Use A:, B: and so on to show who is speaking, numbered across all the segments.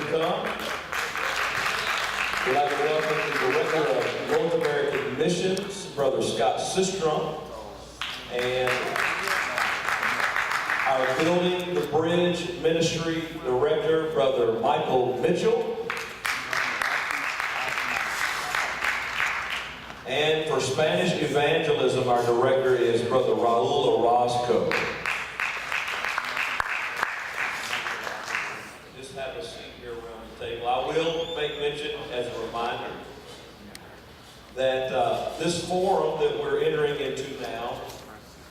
A: come. We'd like to welcome the Director of North American Missions, Brother Scott Sistrom, and our Building the Bridge Ministry Director, Brother Michael Mitchell. And for Spanish Evangelism, our Director is Brother Raul Orozco. Just have a seat here around the table. I will make mention as a reminder that this forum that we're entering into now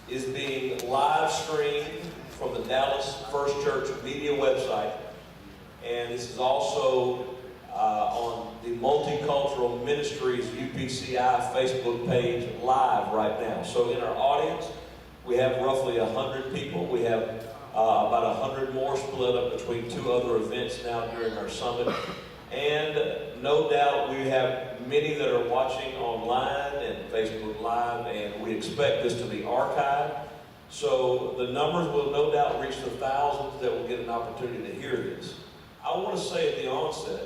A: is being live streamed from the Dallas First Church Media website. And this is also on the Multicultural Ministries UPCI Facebook page live right now. So in our audience, we have roughly 100 people. We have about 100 more split up between two other events now during our summit. And no doubt we have many that are watching online and Facebook Live, and we expect this to be archived. So the numbers will no doubt reach the thousands that will get an opportunity to hear this. I want to say at the onset,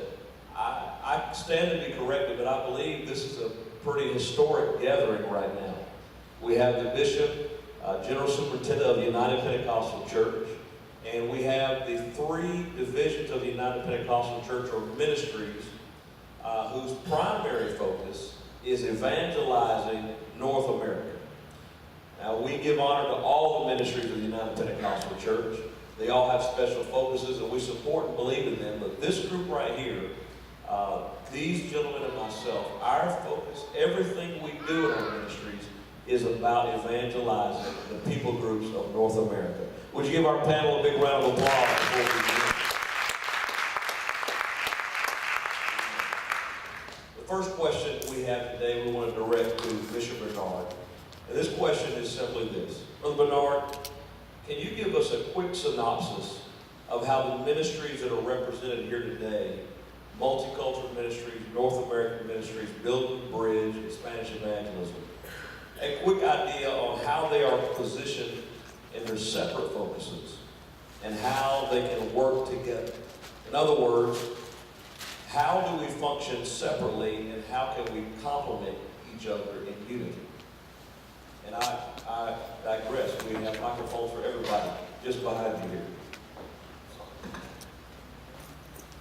A: I stand to be corrected, but I believe this is a pretty historic gathering right now. We have the Bishop, General Superintendent of the United Pentecostal Church, and we have the three divisions of the United Pentecostal Church or ministries whose primary focus is evangelizing North America. Now, we give honor to all the ministries of the United Pentecostal Church. They all have special focuses, and we support and believe in them. But this group right here, these gentlemen and myself, our focus, everything we do in our ministries is about evangelizing the people groups of North America. Would you give our panel a big round of applause before we begin? The first question we have today we want to direct to Bishop Bernard. And this question is simply this. Brother Bernard, can you give us a quick synopsis of how the ministries that are represented here today, Multicultural Ministries, North American Ministries, Building the Bridge, and Spanish Evangelism, a quick idea on how they are positioned in their separate focuses and how they can work together? In other words, how do we function separately and how can we complement each other in unity? And I digress. We have microphones for everybody just behind you here.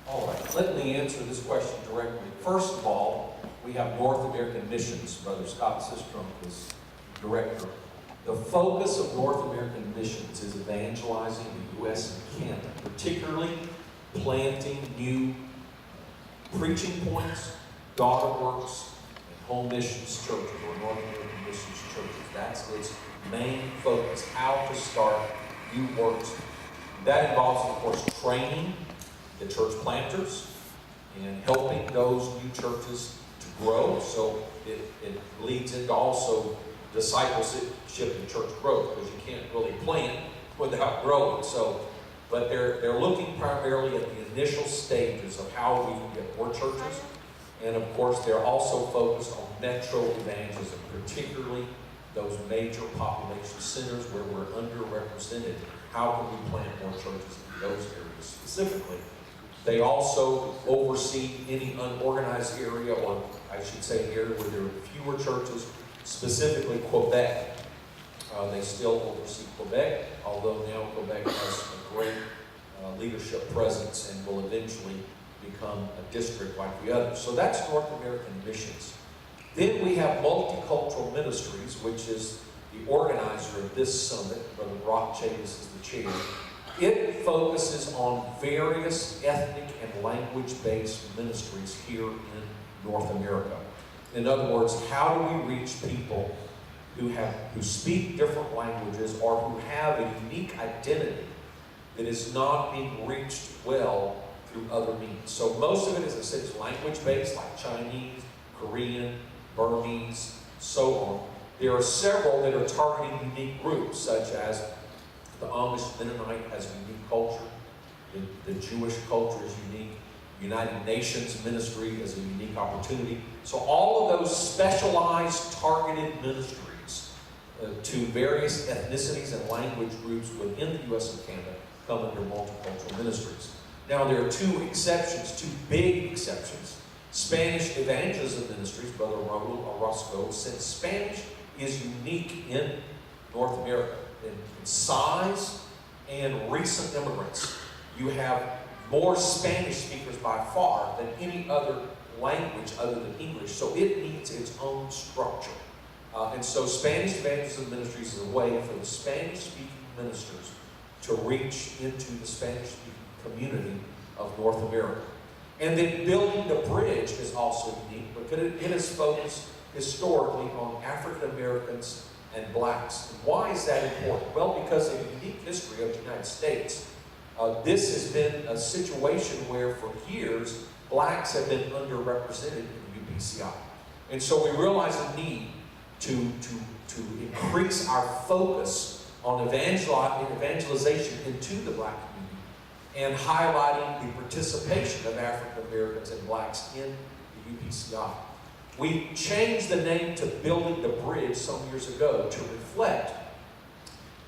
B: All right, let me answer this question directly. First of all, we have North American Missions. Brother Scott Sistrom is director. The focus of North American Missions is evangelizing the U.S. and Canada, particularly planting new preaching points, daughter works, and home missions churches, or North American Missions churches. That's its main focus, how to start new works. That involves, of course, training the church planters and helping those new churches to grow. So it leads into also discipleship and church growth, because you can't really plant without growing. So, but they're looking primarily at the initial stages of how we can get more churches. And of course, they're also focused on metro evangelism, particularly those major population centers where we're underrepresented. How can we plant more churches in those areas specifically? They also oversee any unorganized area, or I should say an area where there are fewer churches, specifically Quebec. They still oversee Quebec, although now Quebec has a great leadership presence and will eventually become a district like the others. So that's North American Missions. Then we have Multicultural Ministries, which is the organizer of this summit. Brother Brock Chavis is the chair. It focuses on various ethnic and language-based ministries here in North America. In other words, how do we reach people who speak different languages or who have a unique identity that is not being reached well through other means? So most of it, as I said, is language-based, like Chinese, Korean, Burmese, so on. There are several that are targeting unique groups, such as the Amish Mennonite has a unique culture. The Jewish culture is unique. United Nations ministry is a unique opportunity. So all of those specialized, targeted ministries to various ethnicities and language groups within the U.S. and Canada come under multicultural ministries. Now, there are two exceptions, two big exceptions. Spanish Evangelism Ministries, Brother Raul Orozco, said Spanish is unique in North America in size and recent immigrants. You have more Spanish speakers by far than any other language other than English, so it needs its own structure. And so Spanish Evangelism Ministries is a way for the Spanish-speaking ministers to reach into the Spanish-speaking community of North America. And then Building the Bridge is also unique because it is focused historically on African Americans and blacks. And why is that important? Well, because of the unique history of the United States. This has been a situation where for years, blacks have been underrepresented in the UPCI. And so we realize a need to increase our focus on evangelization into the black community and highlighting the participation of African Americans and blacks in the UPCI. We changed the name to Building the Bridge some years ago to reflect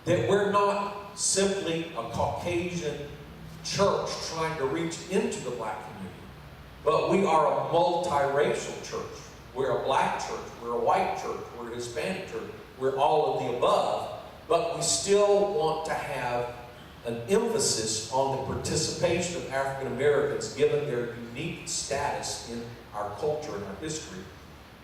B: that we're not simply a Caucasian church trying to reach into the black community, but we are a multiracial church. We're a black church, we're a white church, we're a Hispanic church, we're all of the above, but we still want to have an emphasis on the participation of African Americans given their unique status in our culture and our history.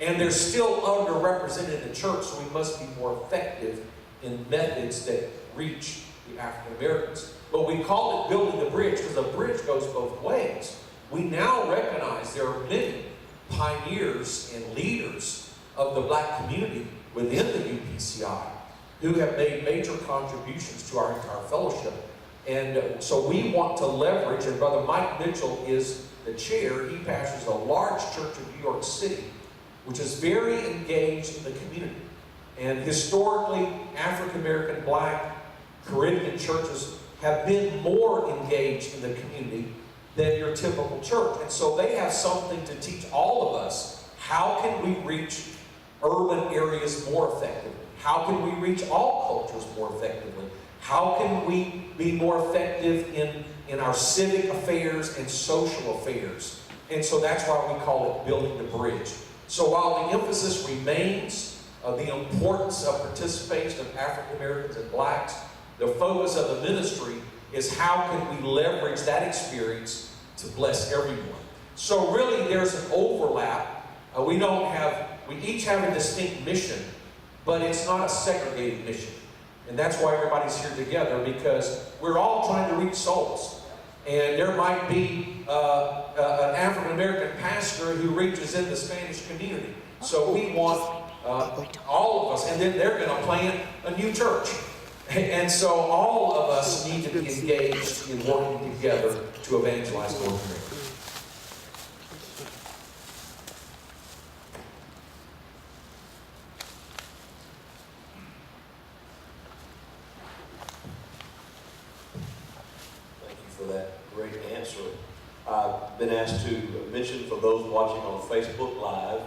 B: And they're still underrepresented in the church, so we must be more effective in methods that reach the African Americans. But we call it Building the Bridge because the bridge goes both ways. We now recognize there are many pioneers and leaders of the black community within the UPCI who have made major contributions to our entire fellowship. And so we want to leverage, and Brother Mike Mitchell is the chair. He pastors a large church in New York City, which is very engaged in the community. And historically, African American, black, Caribbean churches have been more engaged in the community than your typical church. And so they have something to teach all of us. How can we reach urban areas more effectively? How can we reach all cultures more effectively? How can we be more effective in our civic affairs and social affairs? And so that's why we call it Building the Bridge. So while the emphasis remains the importance of participation of African Americans and blacks, the focus of the ministry is how can we leverage that experience to bless everyone. So really there's an overlap. We each have a distinct mission, but it's not a segregated mission. And that's why everybody's here together, because we're all trying to reach souls. And there might be an African American pastor who reaches in the Spanish community. So we want all of us, and then they're going to plant a new church. And so all of us need to be engaged in working together to evangelize North America.
A: Thank you for that great answer. I've been asked to mention for those watching on Facebook Live,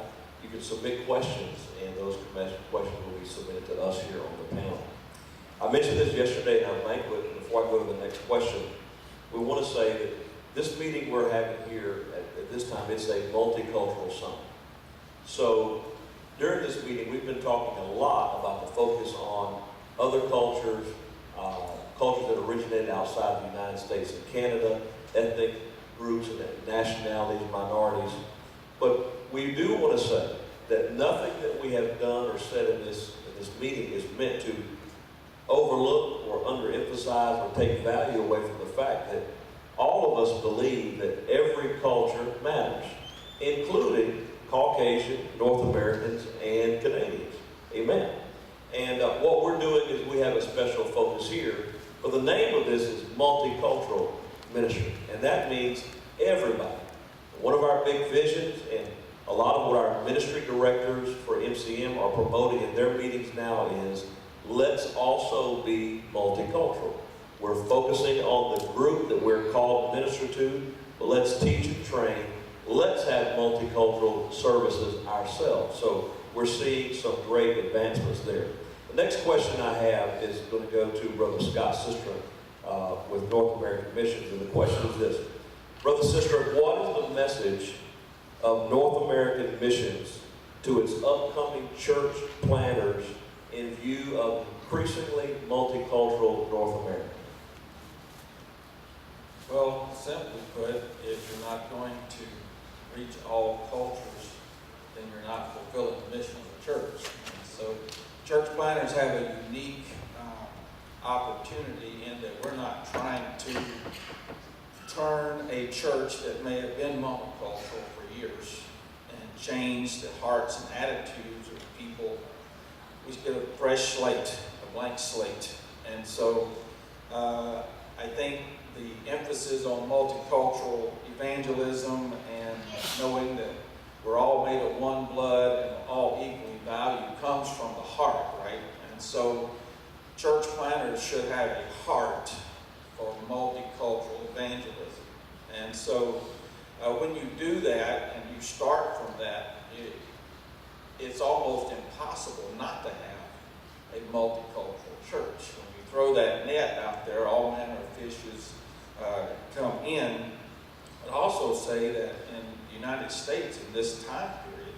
A: you can submit questions, and those questions will be submitted to us here on the panel. I mentioned this yesterday in our banquet, and before I go to the next question, we want to say that this meeting we're having here at this time, it's a multicultural summit. So during this meeting, we've been talking a lot about the focus on other cultures, cultures that originated outside the United States and Canada, ethnic groups and nationalities, minorities. But we do want to say that nothing that we have done or said in this meeting is meant to overlook or underemphasize or take value away from the fact that all of us believe that every culture matters, including Caucasian, North Americans, and Canadians. Amen. And what we're doing is we have a special focus here, but the name of this is multicultural ministry, and that means everybody. One of our big visions, and a lot of what our ministry directors for MCM are promoting in their meetings now is, let's also be multicultural. We're focusing on the group that we're called to minister to, but let's teach and train. Let's have multicultural services ourselves. So we're seeing some great advancements there. The next question I have is going to go to Brother Scott Sistrom with North American Missions, and the question is this. Brother, sister, what is the message of North American missions to its upcoming church planners in view of increasingly multicultural North America?
C: Well, simply put, if you're not going to reach all cultures, then you're not fulfilling the mission of the church. And so church planners have a unique opportunity in that we're not trying to turn a church that may have been monocultural for years and change the hearts and attitudes of people. We get a fresh slate, a blank slate. And so I think the emphasis on multicultural evangelism and knowing that we're all made of one blood and all equally valued comes from the heart, right? And so church planners should have a heart for multicultural evangelism. And so when you do that and you start from that, it's almost impossible not to have a multicultural church. When you throw that net out there, all manner of fishes come in. But also say that in the United States in this time period,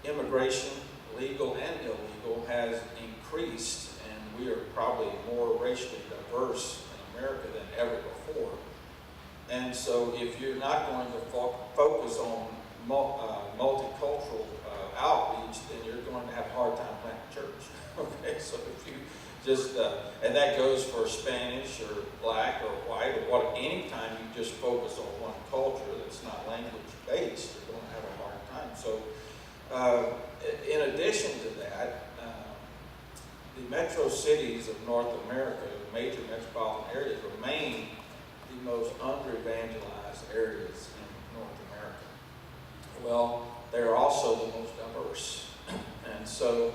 C: immigration, legal and illegal, has increased, and we are probably more racially diverse in America than ever before. And so if you're not going to focus on multicultural outreach, then you're going to have a hard time planting a church. Okay, so if you just, and that goes for Spanish or black or white or what, anytime you just focus on one culture that's not language based, you're going to have a hard time. So in addition to that, the metro cities of North America, major metropolitan areas, remain the most under-evangelized areas in North America. Well, they're also the most diverse. And so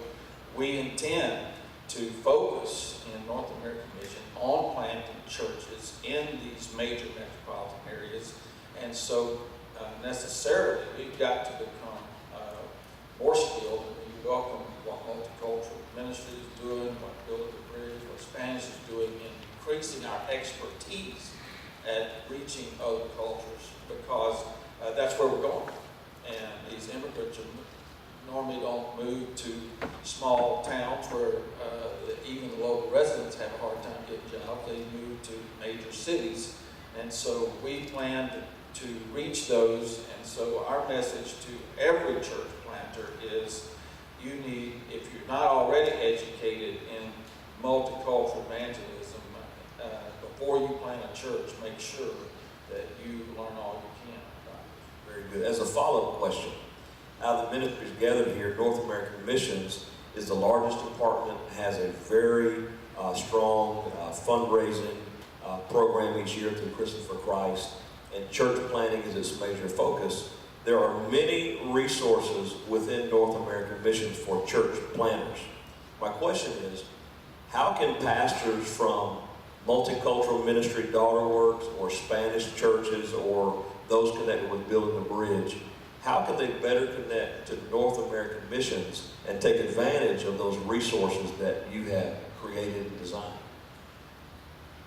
C: we intend to focus in North American Mission on planting churches in these major metropolitan areas. And so necessarily we've got to become more skilled. We welcome what multicultural ministry is doing, what Build the Bridge, what Spanish is doing in increasing our expertise at reaching other cultures, because that's where we're going. And these immigrants normally don't move to small towns where even the local residents have a hard time getting jobs. They move to major cities. And so we plan to reach those. And so our message to every church planter is, you need, if you're not already educated in multicultural evangelism, before you plant a church, make sure that you learn all you can about it.
A: Very good. As a follow-up question, out of the ministries gathered here, North American Missions is the largest department, has a very strong fundraising program each year through Christians for Christ, and church planting is its major focus. There are many resources within North American Missions for church planners. My question is, how can pastors from multicultural ministry daughter works or Spanish churches or those connected with Building the Bridge, how can they better connect to North American Missions and take advantage of those resources that you have created and designed?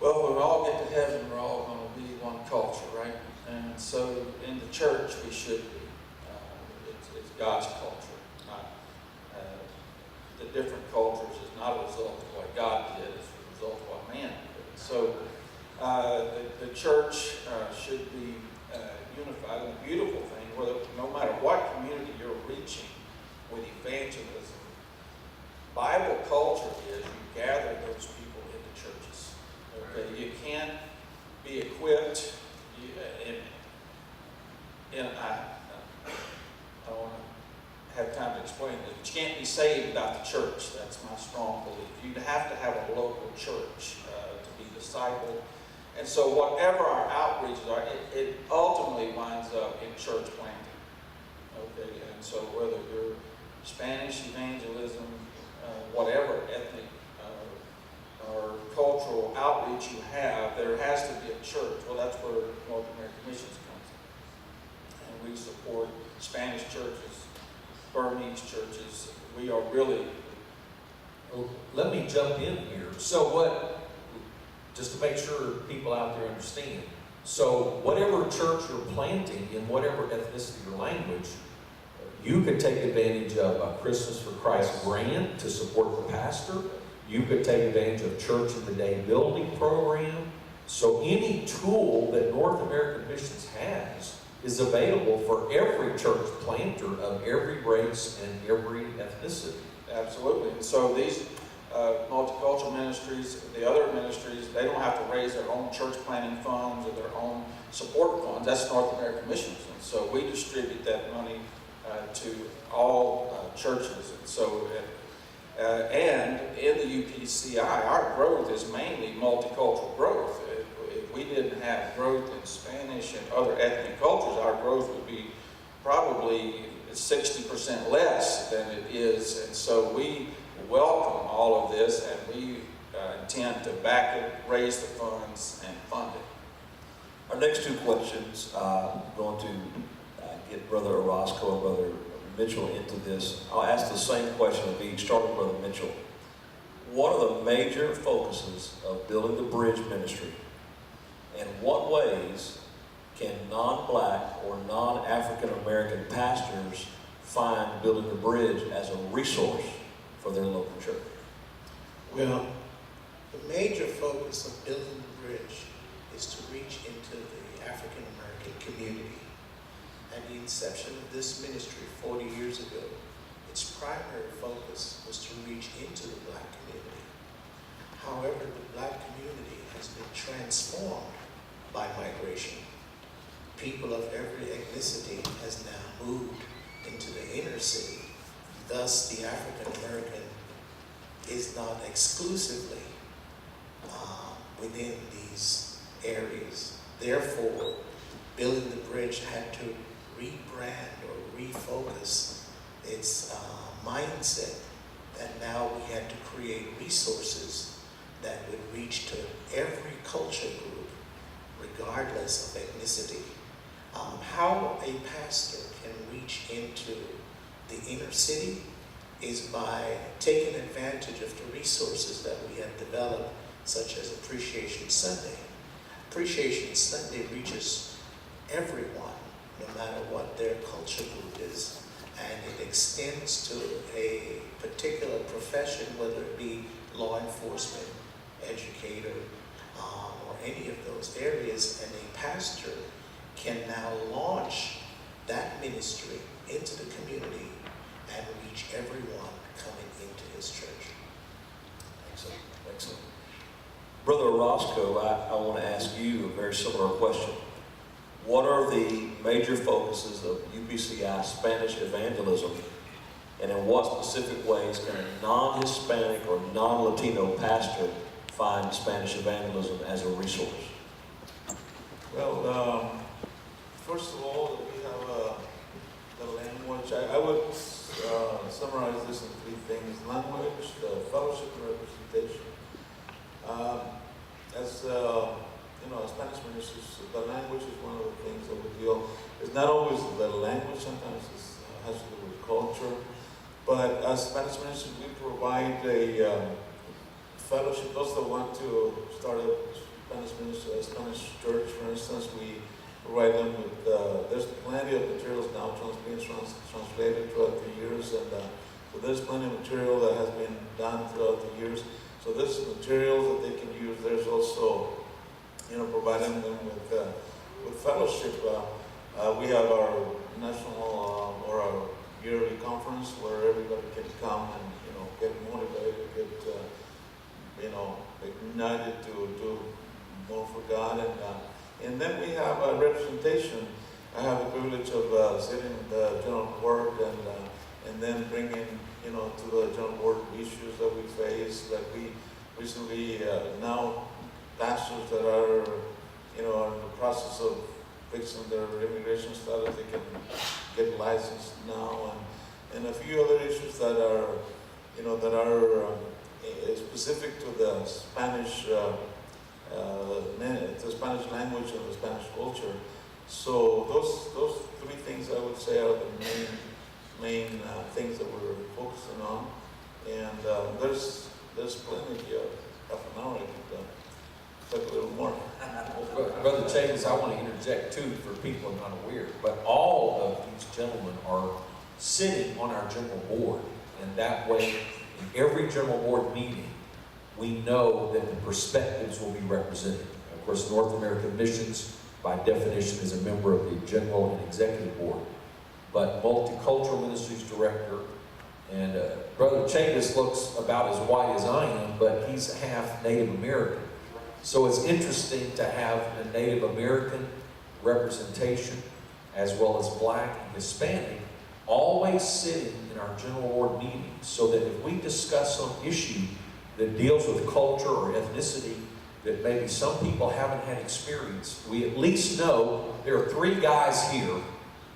C: Well, when we all get to heaven, we're all going to be one culture, right? And so in the church, we should be. It's God's culture. Not, the different cultures is not a result of what God did, it's a result of what man did. So the church should be unified. And the beautiful thing, whether no matter what community you're reaching with evangelism, Bible culture is you gather those people into churches. Okay, you can't be equipped. I don't want to have time to explain this, but you can't be saved without the church. That's my strong belief. You'd have to have a local church to be discipled. And so whatever our outreaches are, it ultimately winds up in church planting. Okay, and so whether you're Spanish evangelism, whatever ethnic or cultural outreach you have, there has to be a church. Well, that's where North American Missions comes in. And we support Spanish churches, Burmese churches. We are really...
B: Let me jump in here. So what just to make sure people out there understand. So whatever church you're planting in whatever ethnicity or language, you could take advantage of a Christmas for Christ grant to support the pastor. You could take advantage of Church in the Day building program. So any tool that North American Missions has is available for every church planter of every race and every ethnicity.
C: Absolutely. And so these multicultural ministries, the other ministries, they don't have to raise their own church planting funds or their own support funds. That's North American Missions. And so we distribute that money to all churches. And so, and in the UPCI, our growth is mainly multicultural growth. If we didn't have growth in Spanish and other ethnic cultures, our growth would be probably 60% less than it is. And so we welcome all of this, and we intend to back it, raise the funds, and fund it.
A: Our next two questions, I'm going to get Brother Orozco and Brother Mitchell into this. I'll ask the same question of each, starting with Brother Mitchell. What are the major focuses of building the bridge ministry? In what ways can non-black or non-African American pastors find building the bridge as a resource for their local church?
D: Well, the major focus of building the bridge is to reach into the African American community. At the inception of this ministry 40 years ago, its primary focus was to reach into the black community. However, the black community has been transformed by migration. People of every ethnicity has now moved into the inner city. Thus, the African American is not exclusively within these areas. Therefore, building the bridge had to rebrand or refocus its mindset that now we had to create resources that would reach to every culture group, regardless of ethnicity. How a pastor can reach into the inner city is by taking advantage of the resources that we have developed, such as Appreciation Sunday. Appreciation Sunday reaches everyone, no matter what their culture group is, and it extends to a particular profession, whether it be law enforcement, educator, or any of those areas, and a pastor can now launch that ministry into the community and reach everyone coming into his church.
A: Excellent, excellent. Brother Orozco, I want to ask you a very similar question. What are the major focuses of UPCI Spanish evangelism, and in what specific ways can a non-Hispanic or non-Latino pastor find Spanish evangelism as a resource?
E: Well, first of all, we have the language. I would summarize this in three things: language, the fellowship, and representation. As Spanish ministers, the language is one of the things that we deal. It's not always the language. Sometimes it has to do with culture. But as Spanish ministers, we provide a fellowship. Those that want to start a Spanish church, for instance, we provide them with. There's plenty of materials now being translated throughout the years, and so there's plenty of material that has been done throughout the years. So there's materials that they can use. There's also, providing them with fellowship. We have our national or our yearly conference where everybody can come and get motivated, get ignited to do more for God, and then we have a representation. I have the privilege of sitting in the general board and then bringing to the general board issues that we face. Like we recently now pastors that are in the process of fixing their immigration status, they can get licensed now, and a few other issues that are specific to the Spanish language and the Spanish culture. So those three things I would say are the main things that we're focusing on, and there's plenty of half an hour I could expect a little more.
B: Brother Chambers, I want to interject too for people who are not aware, but all of these gentlemen are sitting on our general board, and that way, in every general board meeting, we know that the perspectives will be represented. Of course, North American Missions, by definition, is a member of the general and executive board, but Multicultural Ministries Director, and Brother Chambers looks about as white as I am, but he's half Native American. So it's interesting to have a Native American representation, as well as Black and Hispanic, always sitting in our general board meetings, so that if we discuss some issue that deals with culture or ethnicity that maybe some people haven't had experience, we at least know there are 3 guys here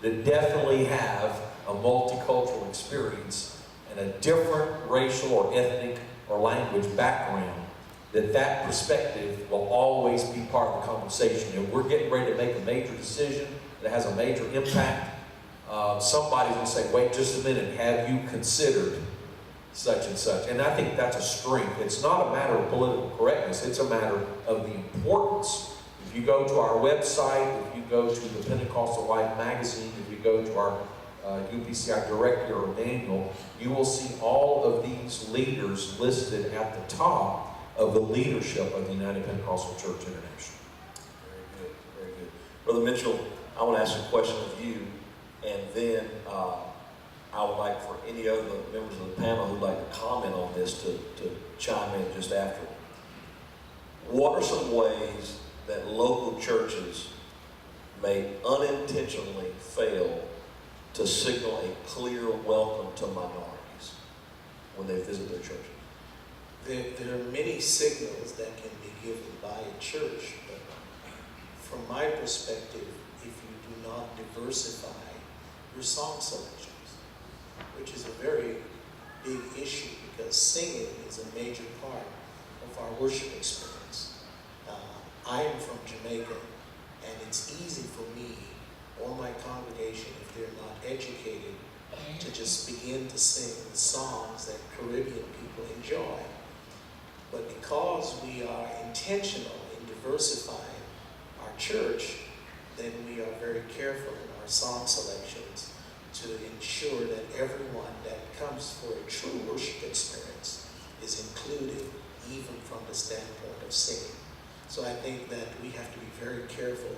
B: that definitely have a multicultural experience and a different racial or ethnic or language background, that perspective will always be part of the conversation. And we're getting ready to make a major decision that has a major impact. Somebody's going to say, wait just a minute, have you considered such and such? And I think that's a strength. It's not a matter of political correctness, it's a matter of the importance. If you go to our website, if you go to the Pentecostal Life magazine, if you go to our UPCI directory or manual, you will see all of these leaders listed at the top of the leadership of the United Pentecostal Church International.
A: Very good, very good. Brother Mitchell, I want to ask a question of you, and then I would like for any other members of the panel who'd like to comment on this to chime in just after. What are some ways that local churches may unintentionally fail to signal a clear welcome to minorities when they visit their churches?
D: There are many signals that can be given by a church, but from my perspective, if you do not diversify your song selections, which is a very big issue because singing is a major part of our worship experience. I am from Jamaica, and it's easy for me or my congregation, if they're not educated, to just begin to sing the songs that Caribbean people enjoy. But because we are intentional in diversifying our church, then we are very careful in our song selections to ensure that everyone that comes for a true worship experience is included, even from the standpoint of singing. So I think that we have to be very careful.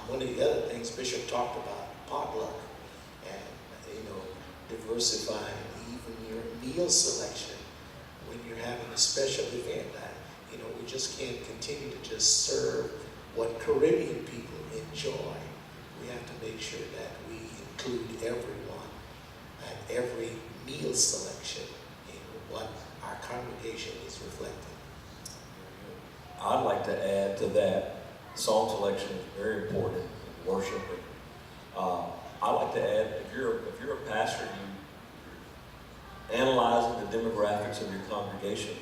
D: One of the other things Bishop talked about, potluck, and diversifying even your meal selection when you're having a special event. We just can't continue to just serve what Caribbean people enjoy. We have to make sure that we include everyone at every meal selection in what our congregation is reflecting.
A: I'd like to add to that, song selection is very important in worship. I'd like to add, if you're a pastor, you're analyzing the demographics of your congregation,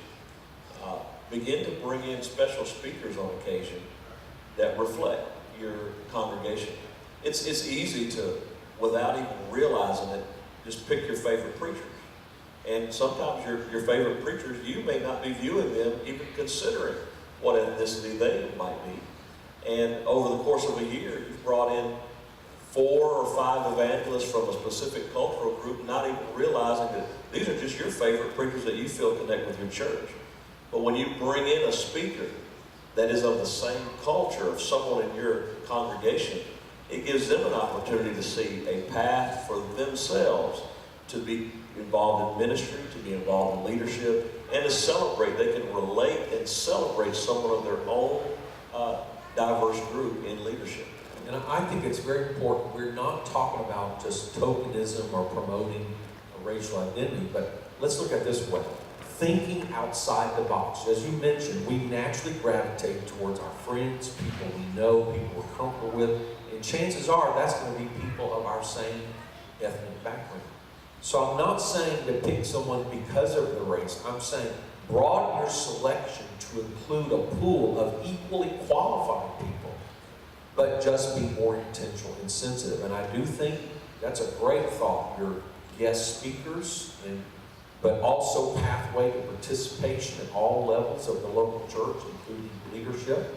A: begin to bring in special speakers on occasion that reflect your congregation. It's easy to, without even realizing it, just pick your favorite preachers. And sometimes your favorite preachers, you may not be viewing them, even considering what ethnicity they might be. And over the course of a year, you've brought in 4 or 5 evangelists from a specific cultural group, not even realizing that these are just your favorite preachers that you feel connect with your church. But when you bring in a speaker that is of the same culture of someone in your congregation, it gives them an opportunity to see a path for themselves to be involved in ministry, to be involved in leadership, and to celebrate. They can relate and celebrate someone of their own diverse group in leadership.
B: And I think it's very important. We're not talking about just tokenism or promoting a racial identity, but let's look at it this way. Thinking outside the box. As you mentioned, we naturally gravitate towards our friends, people we know, people we're comfortable with, and chances are that's going to be people of our same ethnic background. So I'm not saying to pick someone because of the race. I'm saying broaden your selection to include a pool of equally qualified people, but just be more intentional and sensitive. And I do think that's a great thought. Your guest speakers and but also pathway to participation at all levels of the local church, including leadership.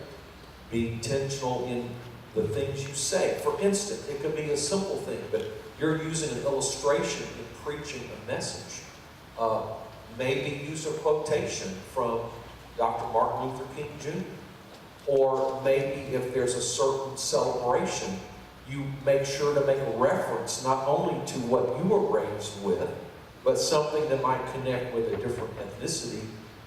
B: Be intentional in the things you say. For instance, it could be a simple thing, but you're using an illustration in preaching a message. Maybe use a quotation from Dr. Martin Luther King Jr. Or maybe if there's a certain celebration, you make sure to make a reference not only to what you were raised with, but something that might connect with a different ethnicity.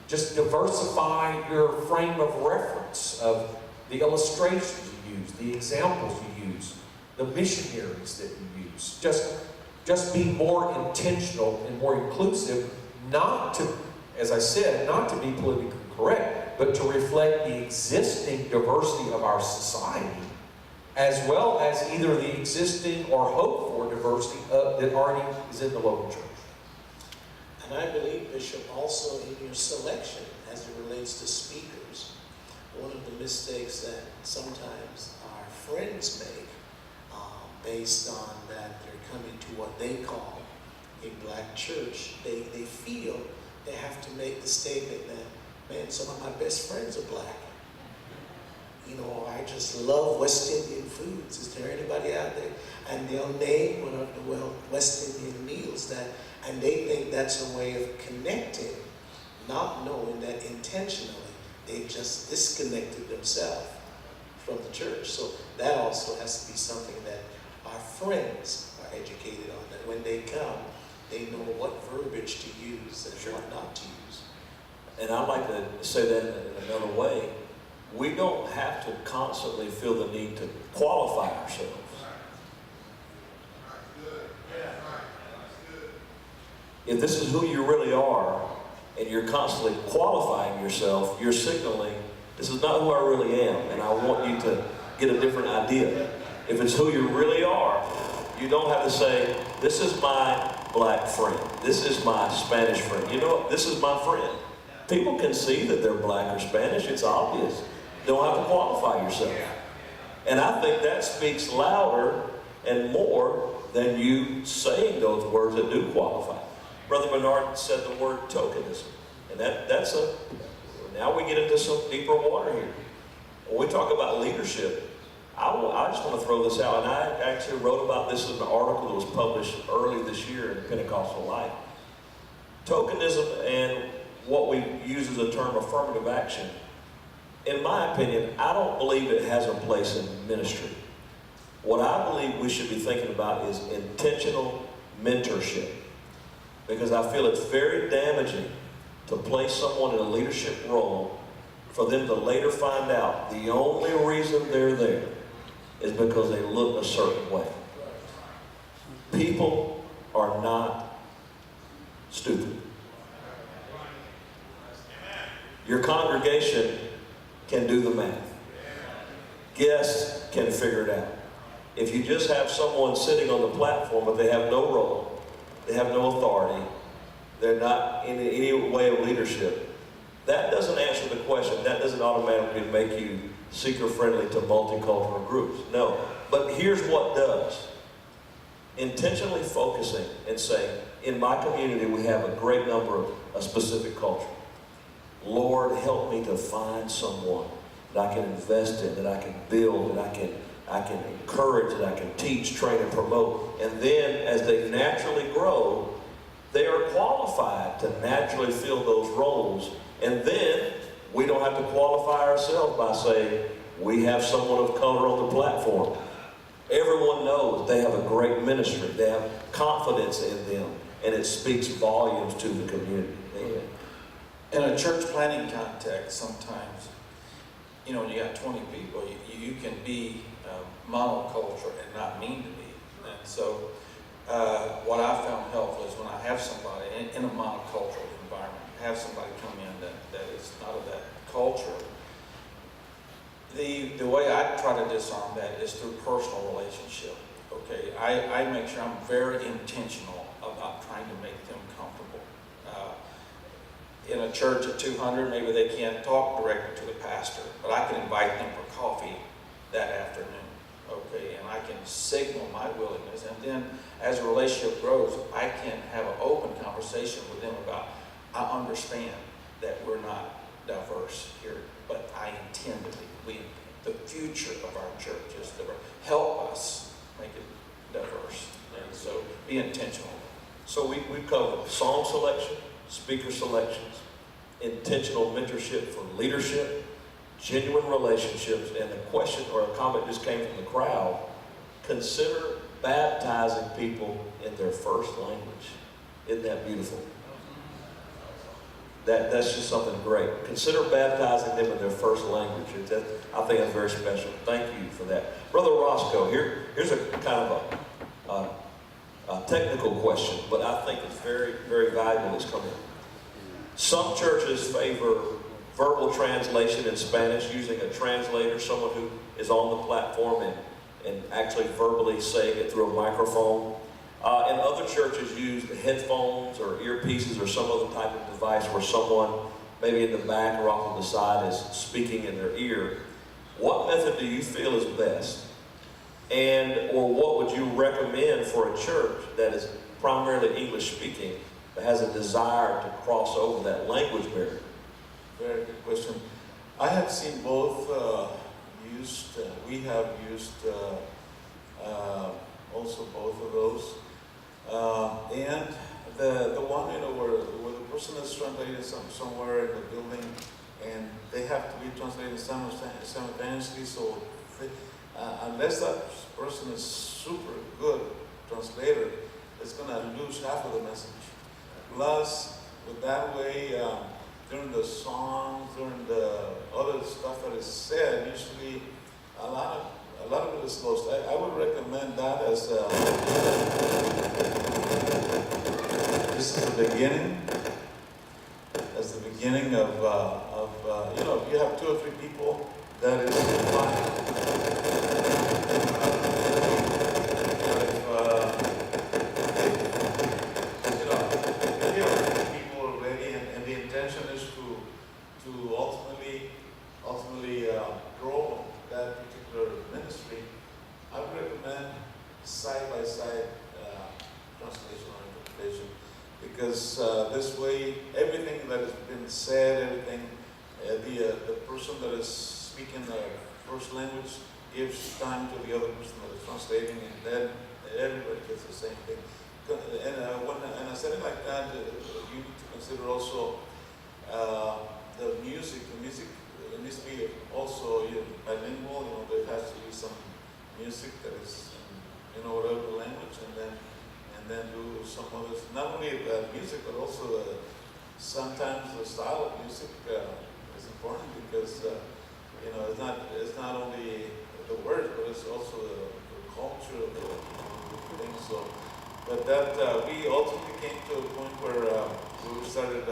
B: Just diversify your frame of reference of the illustrations you use, the examples you use, the missionaries that you use. Just be more intentional and more inclusive, not to, as I said, not to be politically correct, but to reflect the existing diversity of our society, as well as either the existing or hoped for diversity that already is in the local church.
D: And I believe, Bishop, also in your selection as it relates to speakers, one of the mistakes that sometimes our friends make, based on that they're coming to what they call a black church, they feel they have to make the statement that, man, some of my best friends are black. You know, I just love West Indian foods. Is there anybody out there? And they'll name one of the West Indian meals and they think that's a way of connecting, not knowing that intentionally they just disconnected themselves from the church. So that also has to be something that our friends are educated on, that when they come, they know what verbiage to use and what not to use.
A: And I'd like to say that in another way. We don't have to constantly feel the need to qualify ourselves. If this is who you really are, and you're constantly qualifying yourself, you're signaling, this is not who I really am, and I want you to get a different idea. If it's who you really are, you don't have to say, this is my black friend, this is my Spanish friend. You know what? This is my friend. People can see that they're black or Spanish, it's obvious. You don't have to qualify yourself. And I think that speaks louder and more than you saying those words that do qualify. Brother Bernard said the word tokenism. And that's now we get into some deeper water here. When we talk about leadership, I just want to throw this out, and I actually wrote about this in an article that was published early this year in Pentecostal Life. Tokenism and what we use as a term affirmative action, in my opinion, I don't believe it has a place in ministry. What I believe we should be thinking about is intentional mentorship. Because I feel it's very damaging to place someone in a leadership role for them to later find out the only reason they're there is because they look a certain way. People are not stupid. Your congregation can do the math. Guests can figure it out. If you just have someone sitting on the platform but they have no role, they have no authority, they're not in any way of leadership, that doesn't answer the question. That doesn't automatically make you seeker-friendly to multicultural groups. No. But here's what does. Intentionally focusing and saying, in my community we have a great number of a specific culture. Lord, help me to find someone that I can invest in, that I can build, that I can encourage, that I can teach, train, and promote. And then as they naturally grow, they are qualified to naturally fill those roles. And then we don't have to qualify ourselves by saying, we have someone of color on the platform. Everyone knows they have a great ministry. They have confidence in them. And it speaks volumes to the community. Amen.
C: In a church planning context, sometimes, you know, when you got 20 people, you can be monoculture and not mean to be. And so what I found helpful is when I have somebody in a monocultural environment, have somebody come in that is not of that culture, the way I try to disarm that is through personal relationship. Okay, I make sure I'm very intentional about trying to make them comfortable. In a church of 200, maybe they can't talk directly to the pastor, but I can invite them for coffee that afternoon. Okay, and I I can signal my willingness. And then as a relationship grows, I can have an open conversation with them about, I understand that we're not diverse here, but I intend to be. The future of our church is diverse. Help us make it diverse. And so be intentional.
A: So we've covered song selection, speaker selections, intentional mentorship for leadership, genuine relationships, and a question or a comment just came from the crowd. Consider baptizing people in their first language. Isn't that beautiful? That's just something great. Consider baptizing them in their first language. I think that's very special. Thank you for that. Brother Roscoe, here's a kind of a technical question, but I think it's very, very valuable. It's coming. Some churches favor verbal translation in Spanish using a translator, someone who is on the platform and actually verbally saying it through a microphone. And other churches use headphones or earpieces or some other type of device where someone, maybe in the back or off on the side, is speaking in their ear. What method do you feel is best? Or what would you recommend for a church that is primarily English speaking, but has a desire to cross over that language barrier?
E: Very good question. I have seen both used. We have used also both of those. And the one, where the person is translating somewhere in the building, and they have to be translated simultaneously. So unless that person is super good translator, it's going to lose half of the message. Plus, with that way, during the songs, during the other stuff that is said, usually a lot of it is lost. I would recommend that as this is the beginning. As the beginning of if you have 2 or 3 people, that is fine. Grow that particular ministry, I would recommend side-by-side translation or interpretation, because this way, everything that has been said, everything, the person that is speaking the first language gives time to the other person that is translating, and then everybody gets the same thing. And in a setting like that, you need to consider also the music. It needs to be also bilingual. There has to be some music that is whatever language, and then do some others. Not only the music, but also sometimes the style of music is important, because it's not only the words, but it's also the culture of the thing. So, but that we ultimately came to a point where we started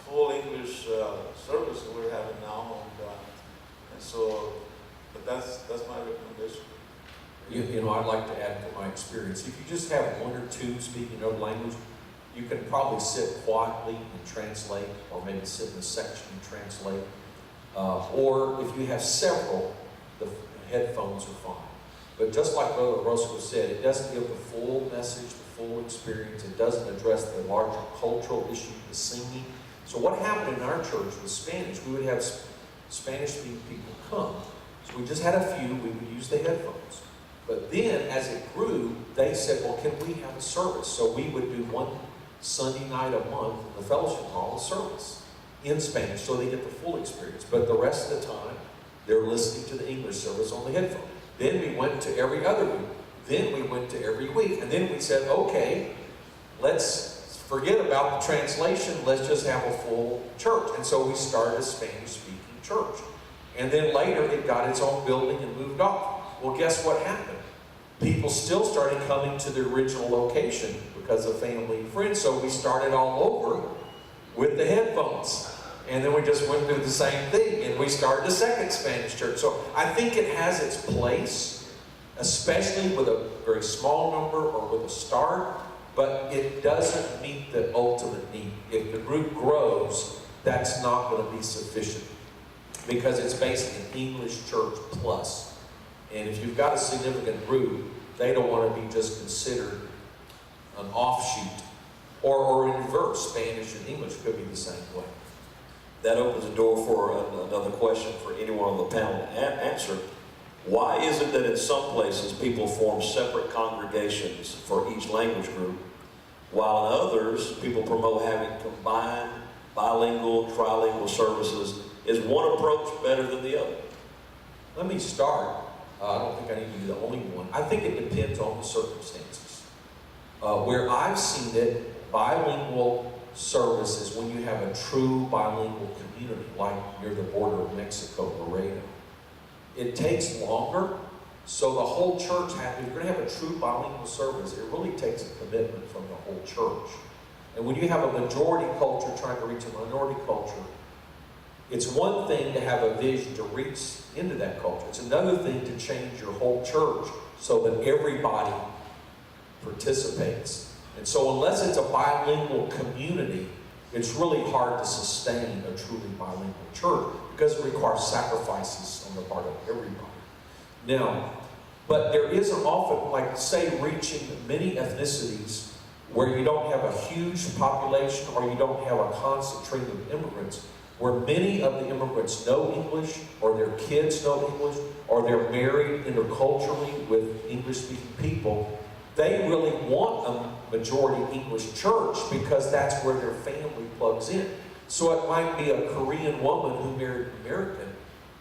E: full English service that we're having now, and so, but that's my recommendation.
B: I'd like to add from my experience, if you just have 1 or 2 speaking another language, you can probably sit quietly and translate, or maybe sit in a section and translate. Or if you have several, the headphones are fine. But just like Brother Roscoe said, it doesn't give the full message, the full experience. It doesn't address the larger cultural issue, the singing. So what happened in our church with Spanish, we would have Spanish-speaking people come. So we just had a few, we would use the headphones. But then, as it grew, they said, well, can we have a service? So we would do one Sunday night a month in the fellowship hall, a service in Spanish, so they get the full experience. But the rest of the time, they're listening to the English service on the headphone. Then we went to every other week. Then we went to every week. And then we said, okay, let's forget about the translation, let's just have a full church. And so we started a Spanish-speaking church. And then later it got its own building and moved off. Well, guess what happened? People still started coming to the original location because of family and friends, so we started all over with the headphones. And then we just went through the same thing, and we started a second Spanish church. So I think it has its place, especially with a very small number or with a start, but it doesn't meet the ultimate need. If the group grows, that's not going to be sufficient, because it's basically an English church plus. And if you've got a significant group, they don't want to be just considered an offshoot. Or in reverse, Spanish and English could be the same way.
A: That opens the door for another question for anyone on the panel to answer. Why is it that in some places people form separate congregations for each language group, while in others people promote having combined bilingual, trilingual services? Is one approach better than the other?
B: Let me start. I don't think I need to be the only one. I think it depends on the circumstances. Where I've seen it, bilingual service is when you have a true bilingual community, like near the border of Mexico, Laredo. It takes longer, so the whole church if you're going to have a true bilingual service, it really takes a commitment from the whole church. And when you have a majority culture trying to reach a minority culture, it's one thing to have a vision to reach into that culture. It's another thing to change your whole church so that everybody participates. And so unless it's a bilingual community, it's really hard to sustain a truly bilingual church because it requires sacrifices on the part of everybody. Now, but there is an often, like say, reaching many ethnicities where you don't have a huge population or you don't have a constant stream of immigrants, where many of the immigrants know English, or their kids know English, or they're married interculturally with English-speaking people. They really want a majority English church because that's where their family plugs in. So it might be a Korean woman who married an American.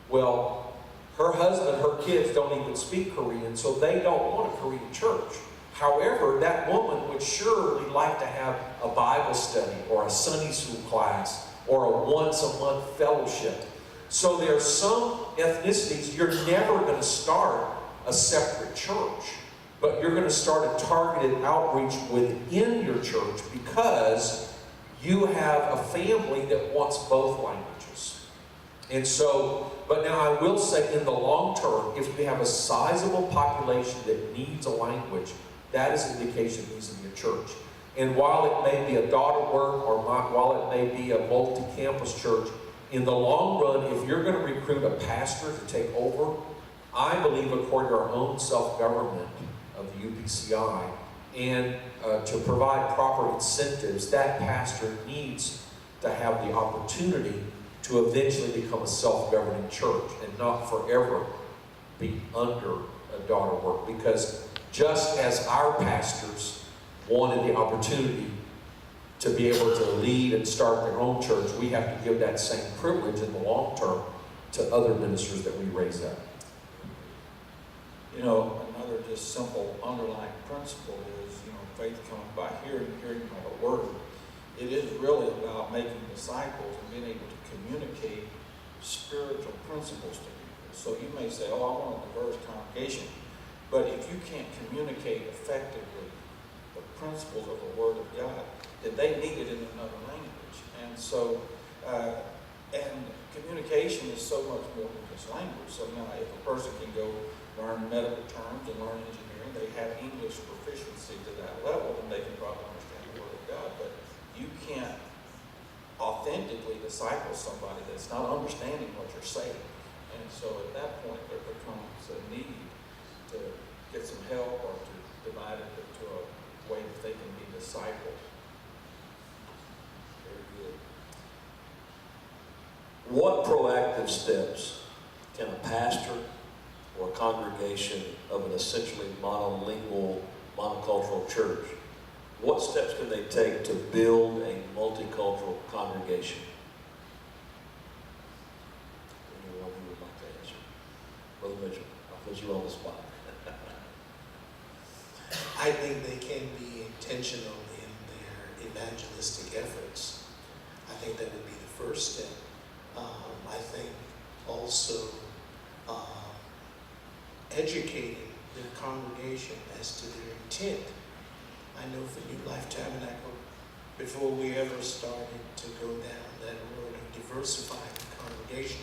B: Well, her husband, her kids don't even speak Korean, so they don't want a Korean church. However, that woman would surely like to have a Bible study or a Sunday school class or a once-a-month fellowship. So there are some ethnicities you're never going to start a separate church, but you're going to start a targeted outreach within your church because you have a family that wants both languages. And so, but now I will say in the long term, if you have a sizable population that needs a language, that is an indication it needs to be a church. And while it may be a daughter work or while it may be a multi-campus church, in the long run, if you're going to recruit a pastor to take over, I believe according to our own self-government of the UPCI, and to provide proper incentives, that pastor needs to have the opportunity to eventually become a self-governing church and not forever be under a daughter work. Because just as our pastors wanted the opportunity to be able to lead and start their own church, we have to give that same privilege in the long term to other ministers that we raise up.
C: You know, another just simple underlying principle is, faith comes by hearing, hearing by the word. It is really about making disciples and being able to communicate spiritual principles to people. So you may say, oh, I want a diverse congregation. But if you can't communicate effectively the principles of the Word of God, then they need it in another language. And so, and communication is so much more than just language. So now if a person can go learn medical terms and learn engineering, they have English proficiency to that level, and they can probably understand the Word of God. But you can't authentically disciple somebody that's not understanding what you're saying. And so at that point, there becomes a need to get some help or to divide it into a way that they can be discipled.
A: Very good. What proactive steps can a pastor or a congregation of an essentially monolingual, monocultural church, what steps can they take to build a multicultural congregation? Anyone who would like to answer? Brother Mitchell, I'll put you on the spot.
D: I think they can be intentional in their evangelistic efforts. I think that would be the first step. I think also educating the congregation as to their intent. I know for New Life Tabernacle, before we ever started to go down that road of diversifying the congregation,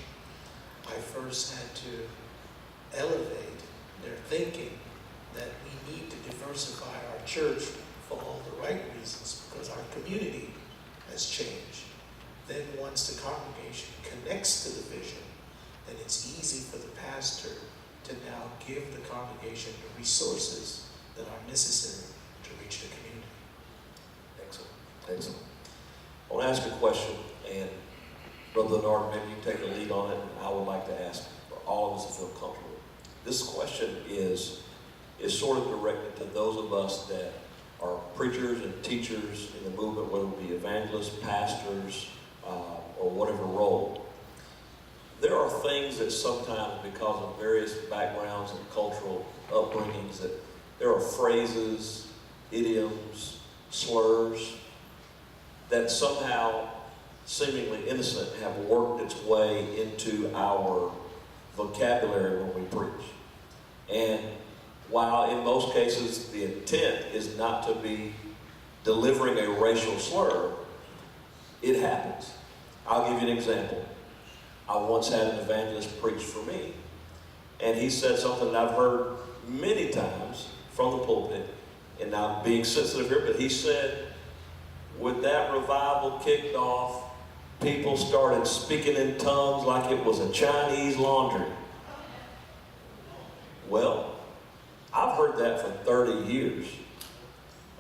D: I first had to elevate their thinking that we need to diversify our church for all the right reasons, because our community has changed. Then once the congregation connects to the vision, then it's easy for the pastor to now give the congregation the resources that are necessary to reach the community.
A: Excellent, excellent. I want to ask a question, and Brother Leonard, maybe you take the lead on it, and I would like to ask for all of us to feel comfortable. This question is sort of directed to those of us that are preachers and teachers in the movement, whether it be evangelists, pastors, or whatever role. There are things that sometimes, because of various backgrounds and cultural upbringings, that there are phrases, idioms, slurs, that somehow, seemingly innocent, have worked its way into our vocabulary when we preach. And while in most cases the intent is not to be delivering a racial slur, it happens. I'll give you an example. I once had an evangelist preach for me, and he said something that I've heard many times from the pulpit, and I'm being sensitive here, but he said, when that revival kicked off, people started speaking in tongues like it was a Chinese laundry. Well, I've heard that for 30 years.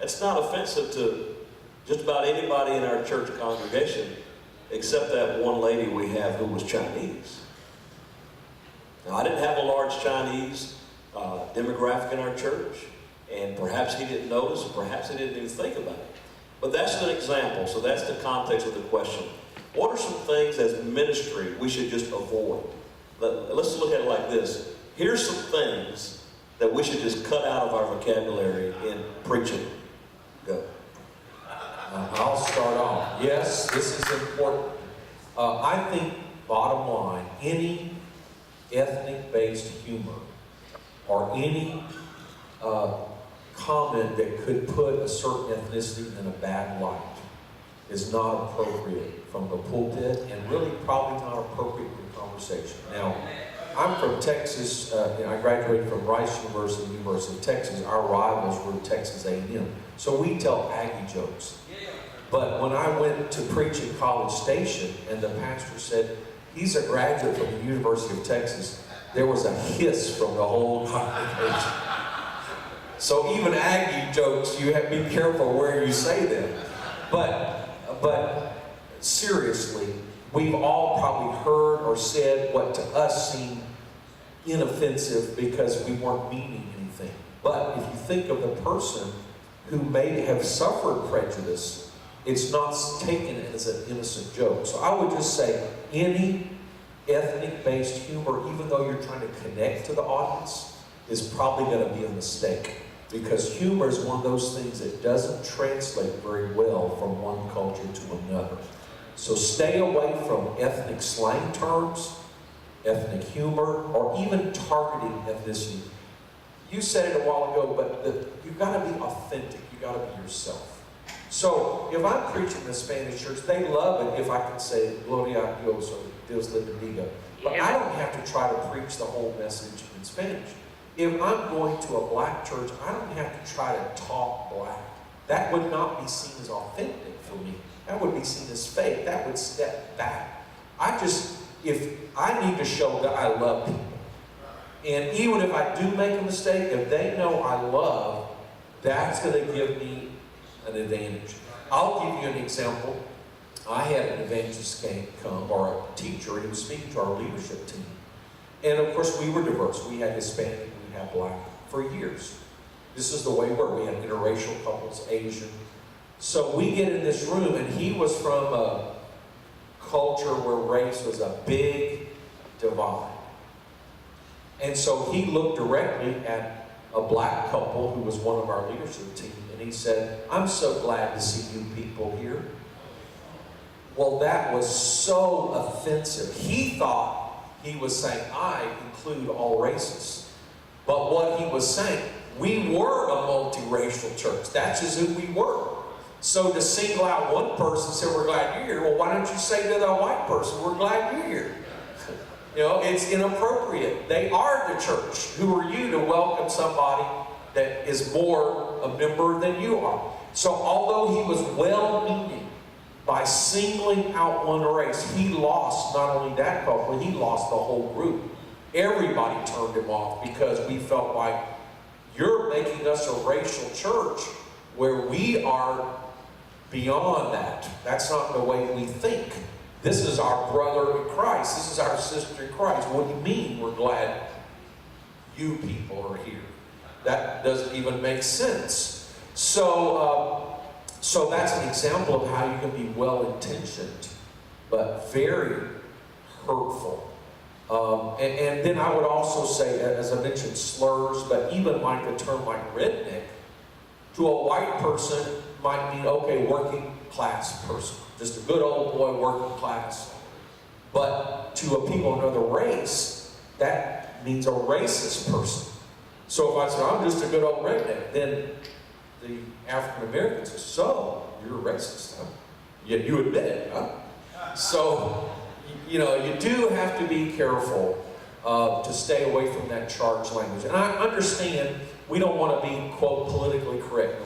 A: It's not offensive to just about anybody in our church congregation, except that one lady we have who was Chinese. Now, I didn't have a large Chinese demographic in our church, and perhaps he didn't notice, or perhaps he didn't even think about it. But that's an example, so that's the context of the question. What are some things as ministry we should just avoid? Let's look at it like this. Here's some things that we should just cut out of our vocabulary in preaching. Go.
B: I'll start off. Yes, this is important. I think, bottom line, any ethnic-based humor or any comment that could put a certain ethnicity in a bad light is not appropriate from the pulpit, and really probably not appropriate in conversation. Now, I'm from Texas. I graduated from Rice University, University of Texas. Our rivals were Texas A&M. So we tell Aggie jokes. But when I went to preach at College Station, and the pastor said, he's a graduate from the University of Texas, there was a hiss from the whole congregation. So even Aggie jokes, you have to be careful where you say them. But seriously, we've all probably heard or said what to us seemed inoffensive because we weren't meaning anything. But if you think of the person who may have suffered prejudice, it's not taken as an innocent joke. So I would just say any ethnic-based humor, even though you're trying to connect to the audience, is probably going to be a mistake. Because humor is one of those things that doesn't translate very well from one culture to another. So stay away from ethnic slang terms, ethnic humor, or even targeting ethnicity. You said it a while ago, but you've got to be authentic. You've got to be yourself. So if I'm preaching in a Spanish church, they love it if I can say, Gloria a Dios, or Dios le bendiga. But I don't have to try to preach the whole message in Spanish. If I'm going to a black church, I don't have to try to talk black. That would not be seen as authentic for me. That would be seen as fake. That would step back. If I need to show that I love people, and even if I do make a mistake, if they know I love, that's going to give me an advantage. I'll give you an example. I had an evangelist come, or a teacher, he was speaking to our leadership team. And of course, we were diverse. We had Hispanic, we had black for years. This is the way we were. We had interracial couples, Asian. So we get in this room, and he was from a culture where race was a big divide. And so he looked directly at a black couple who was one of our leadership team, and he said, "I'm so glad to see you people here." Well, that was so offensive. He thought he was saying, I include all races. But what he was saying, we were a multiracial church. That's just who we were. So to single out one person and say, we're glad you're here, well, why don't you say to the white person, we're glad you're here? You know, it's inappropriate. They are the church. Who are you to welcome somebody that is more a member than you are? So although he was well-meaning, by singling out one race, he lost not only that couple, he lost the whole group. Everybody turned him off because we felt like you're making us a racial church where we are beyond that. That's not the way we think. This is our brother in Christ. This is our sister in Christ. What do you mean we're glad you people are here? That doesn't even make sense. So that's an example of how you can be well-intentioned, but very hurtful. And then I would also say, as I mentioned, slurs, but even like the term like redneck, to a white person might mean, okay, working class person. Just a good old boy working class. But to a people of another race, that means a racist person. So if I say, I'm just a good old redneck, then the African Americans say, so, you're a racist, huh? Yet you admit it, huh? So, you know, you do have to be careful to stay away from that charged language. And I understand we don't want to be, quote, politically correct.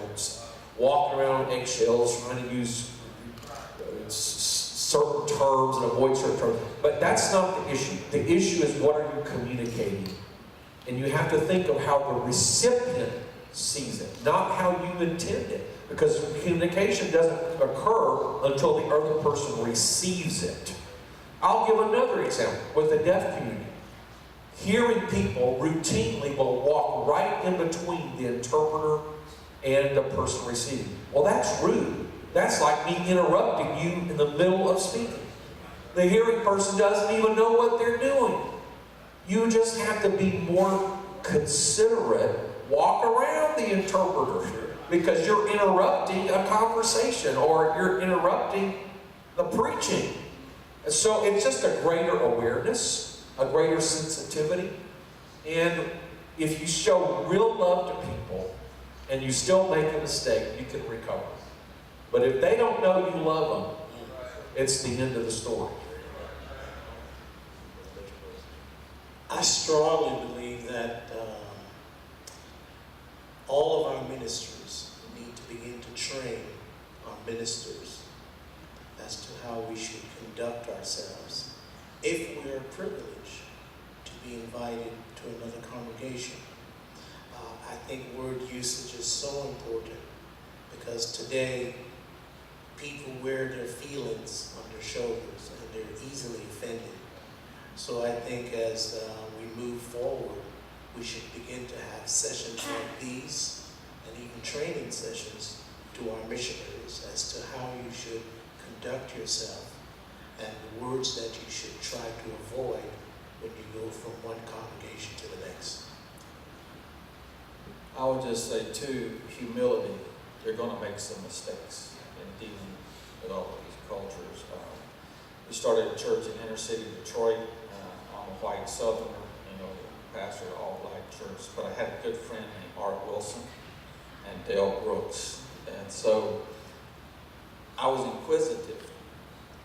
B: Walking around on eggshells, trying to use certain terms and avoid certain terms. But that's not the issue. The issue is what are you communicating? And you have to think of how the recipient sees it, not how you intend it. Because communication doesn't occur until the other person receives it. I'll give another example with the deaf community. Hearing people routinely will walk right in between the interpreter and the person receiving. Well, that's rude. That's like me interrupting you in the middle of speaking. The hearing person doesn't even know what they're doing. You just have to be more considerate. Walk around the interpreter because you're interrupting a conversation or you're interrupting the preaching. And so it's just a greater awareness, a greater sensitivity. And if you show real love to people and you still make a mistake, you can recover. But if they don't know you love them, it's the end of the story.
D: I strongly believe that all of our ministers need to begin to train our ministers as to how we should conduct ourselves if we are privileged to be invited to another congregation. I think word usage is so important because today people wear their feelings on their shoulders and they're easily offended. So I think as we move forward, we should begin to have sessions like these and even training sessions to our missionaries as to how you should conduct yourself and the words that you should try to avoid when you go from one congregation to the next.
C: I would just say too, humility. You're going to make some mistakes in dealing with all of these cultures. We started a church in inner city Detroit. I'm a white Southerner, pastor of all black church, but I had a good friend named Art Wilson and Dale Brooks, and so I was inquisitive.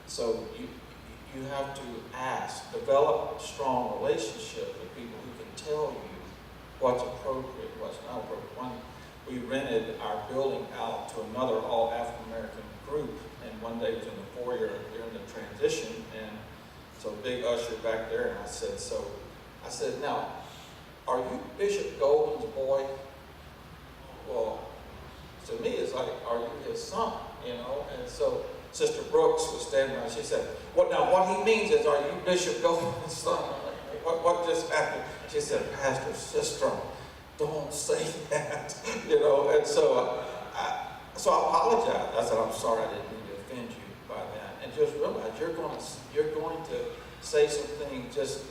C: So you have to ask, develop a strong relationship with people who can tell you what's appropriate, what's not appropriate. We rented our building out to another all African American group, and one day it was in the foyer during the transition, and so big usher back there, and I said, now, are you Bishop Golden's boy? Well, to me, it's like, are you his son? And so Sister Brooks was standing there, she said, well, now what he means is, are you Bishop Golden's son? What just happened? She said, Pastor Sistrum, don't say that, and so I apologized. I said, I'm sorry, I didn't mean to offend you by that. And just realize you're going to say something, just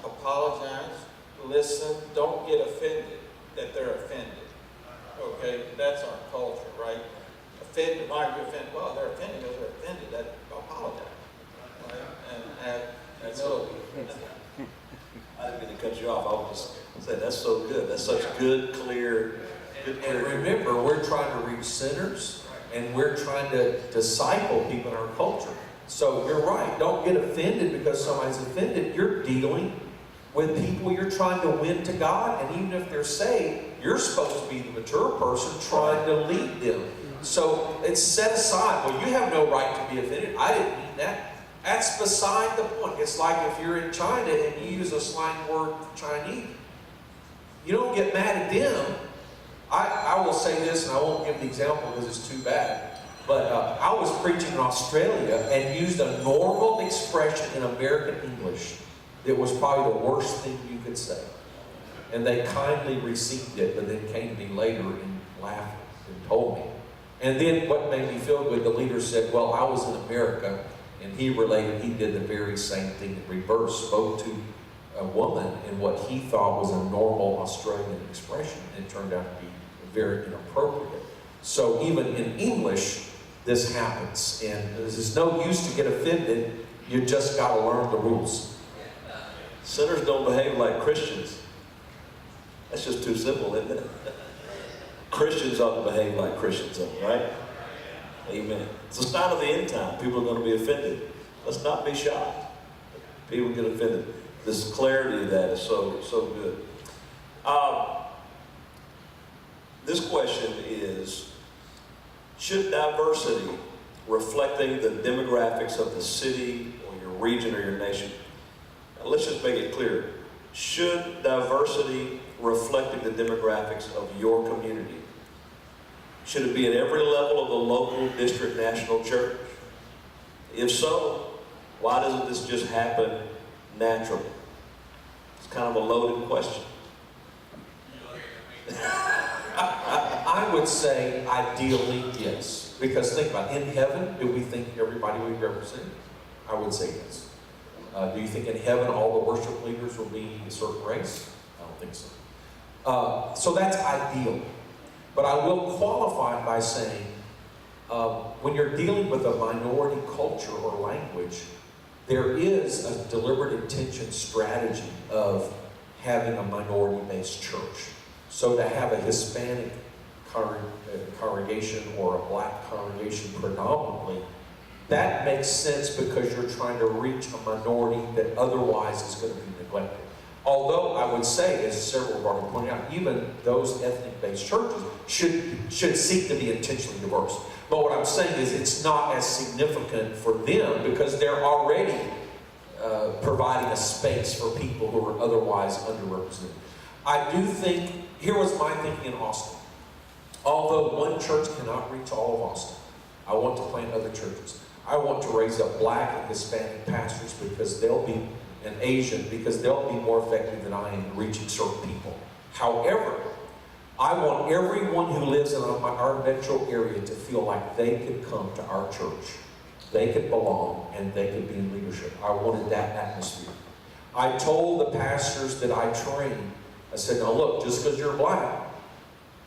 C: apologize, listen, don't get offended that they're offended. Okay, that's our culture, right? Offended, why are you offended? Well, they're offended because they're offended. That apologize, right? And add humility.
A: I didn't mean to cut you off. I would just say that's so good. That's such good, clear.
B: And remember, we're trying to reach sinners, and we're trying to disciple people in our culture. So you're right. Don't get offended because somebody's offended. You're dealing with people you're trying to win to God, and even if they're saved, you're supposed to be the mature person trying to lead them. So it's set aside. Well, you have no right to be offended. I didn't mean that. That's beside the point. It's like if you're in China and you use a slang word for Chinese. You don't get mad at them. I will say this, and I won't give the example because it's too bad. But I was preaching in Australia and used a normal expression in American English that was probably the worst thing you could say. And they kindly received it, but then came to me later and laughed and told me. And then what made me feel good, the leader said, well, I was in America, and he related, he did the very same thing in reverse, spoke to a woman in what he thought was a normal Australian expression, and it turned out to be very inappropriate. So even in English, this happens, and there's no use to get offended, you just got to learn the rules.
A: Sinners don't behave like Christians. That's just too simple, isn't it? Christians ought to behave like Christians, right? Amen. It's a sign of the end time. People are going to be offended. Let's not be shocked. People get offended. This clarity of that is so good. This question is, should diversity reflecting the demographics of the city or your region or your nation, now let's just make it clear, should diversity reflecting the demographics of your community, should it be at every level of the local, district, national church? If so, why doesn't this just happen naturally? It's kind of a loaded question.
B: I would say ideally yes. Because think about it, in heaven, do we think everybody we represent? I would say yes. Do you think in heaven all the worship leaders will be a certain race? I don't think so. So that's ideal. But I will qualify by saying, when you're dealing with a minority culture or language, there is a deliberate intention strategy of having a minority-based church. So to have a Hispanic congregation or a black congregation predominantly, that makes sense because you're trying to reach a minority that otherwise is going to be neglected. Although I would say, as several have already pointed out, even those ethnic-based churches should seek to be intentionally diverse. But what I'm saying is it's not as significant for them because they're already providing a space for people who are otherwise underrepresented. I do think, here was my thinking in Austin. Although one church cannot reach all of Austin, I want to plant other churches. I want to raise up black and Hispanic pastors because they'll be, and Asian, because they'll be more effective than I am in reaching certain people. However, I want everyone who lives in our metro area to feel like they could come to our church. They could belong and they could be in leadership. I wanted that atmosphere. I told the pastors that I trained, I said, now look, just because you're black,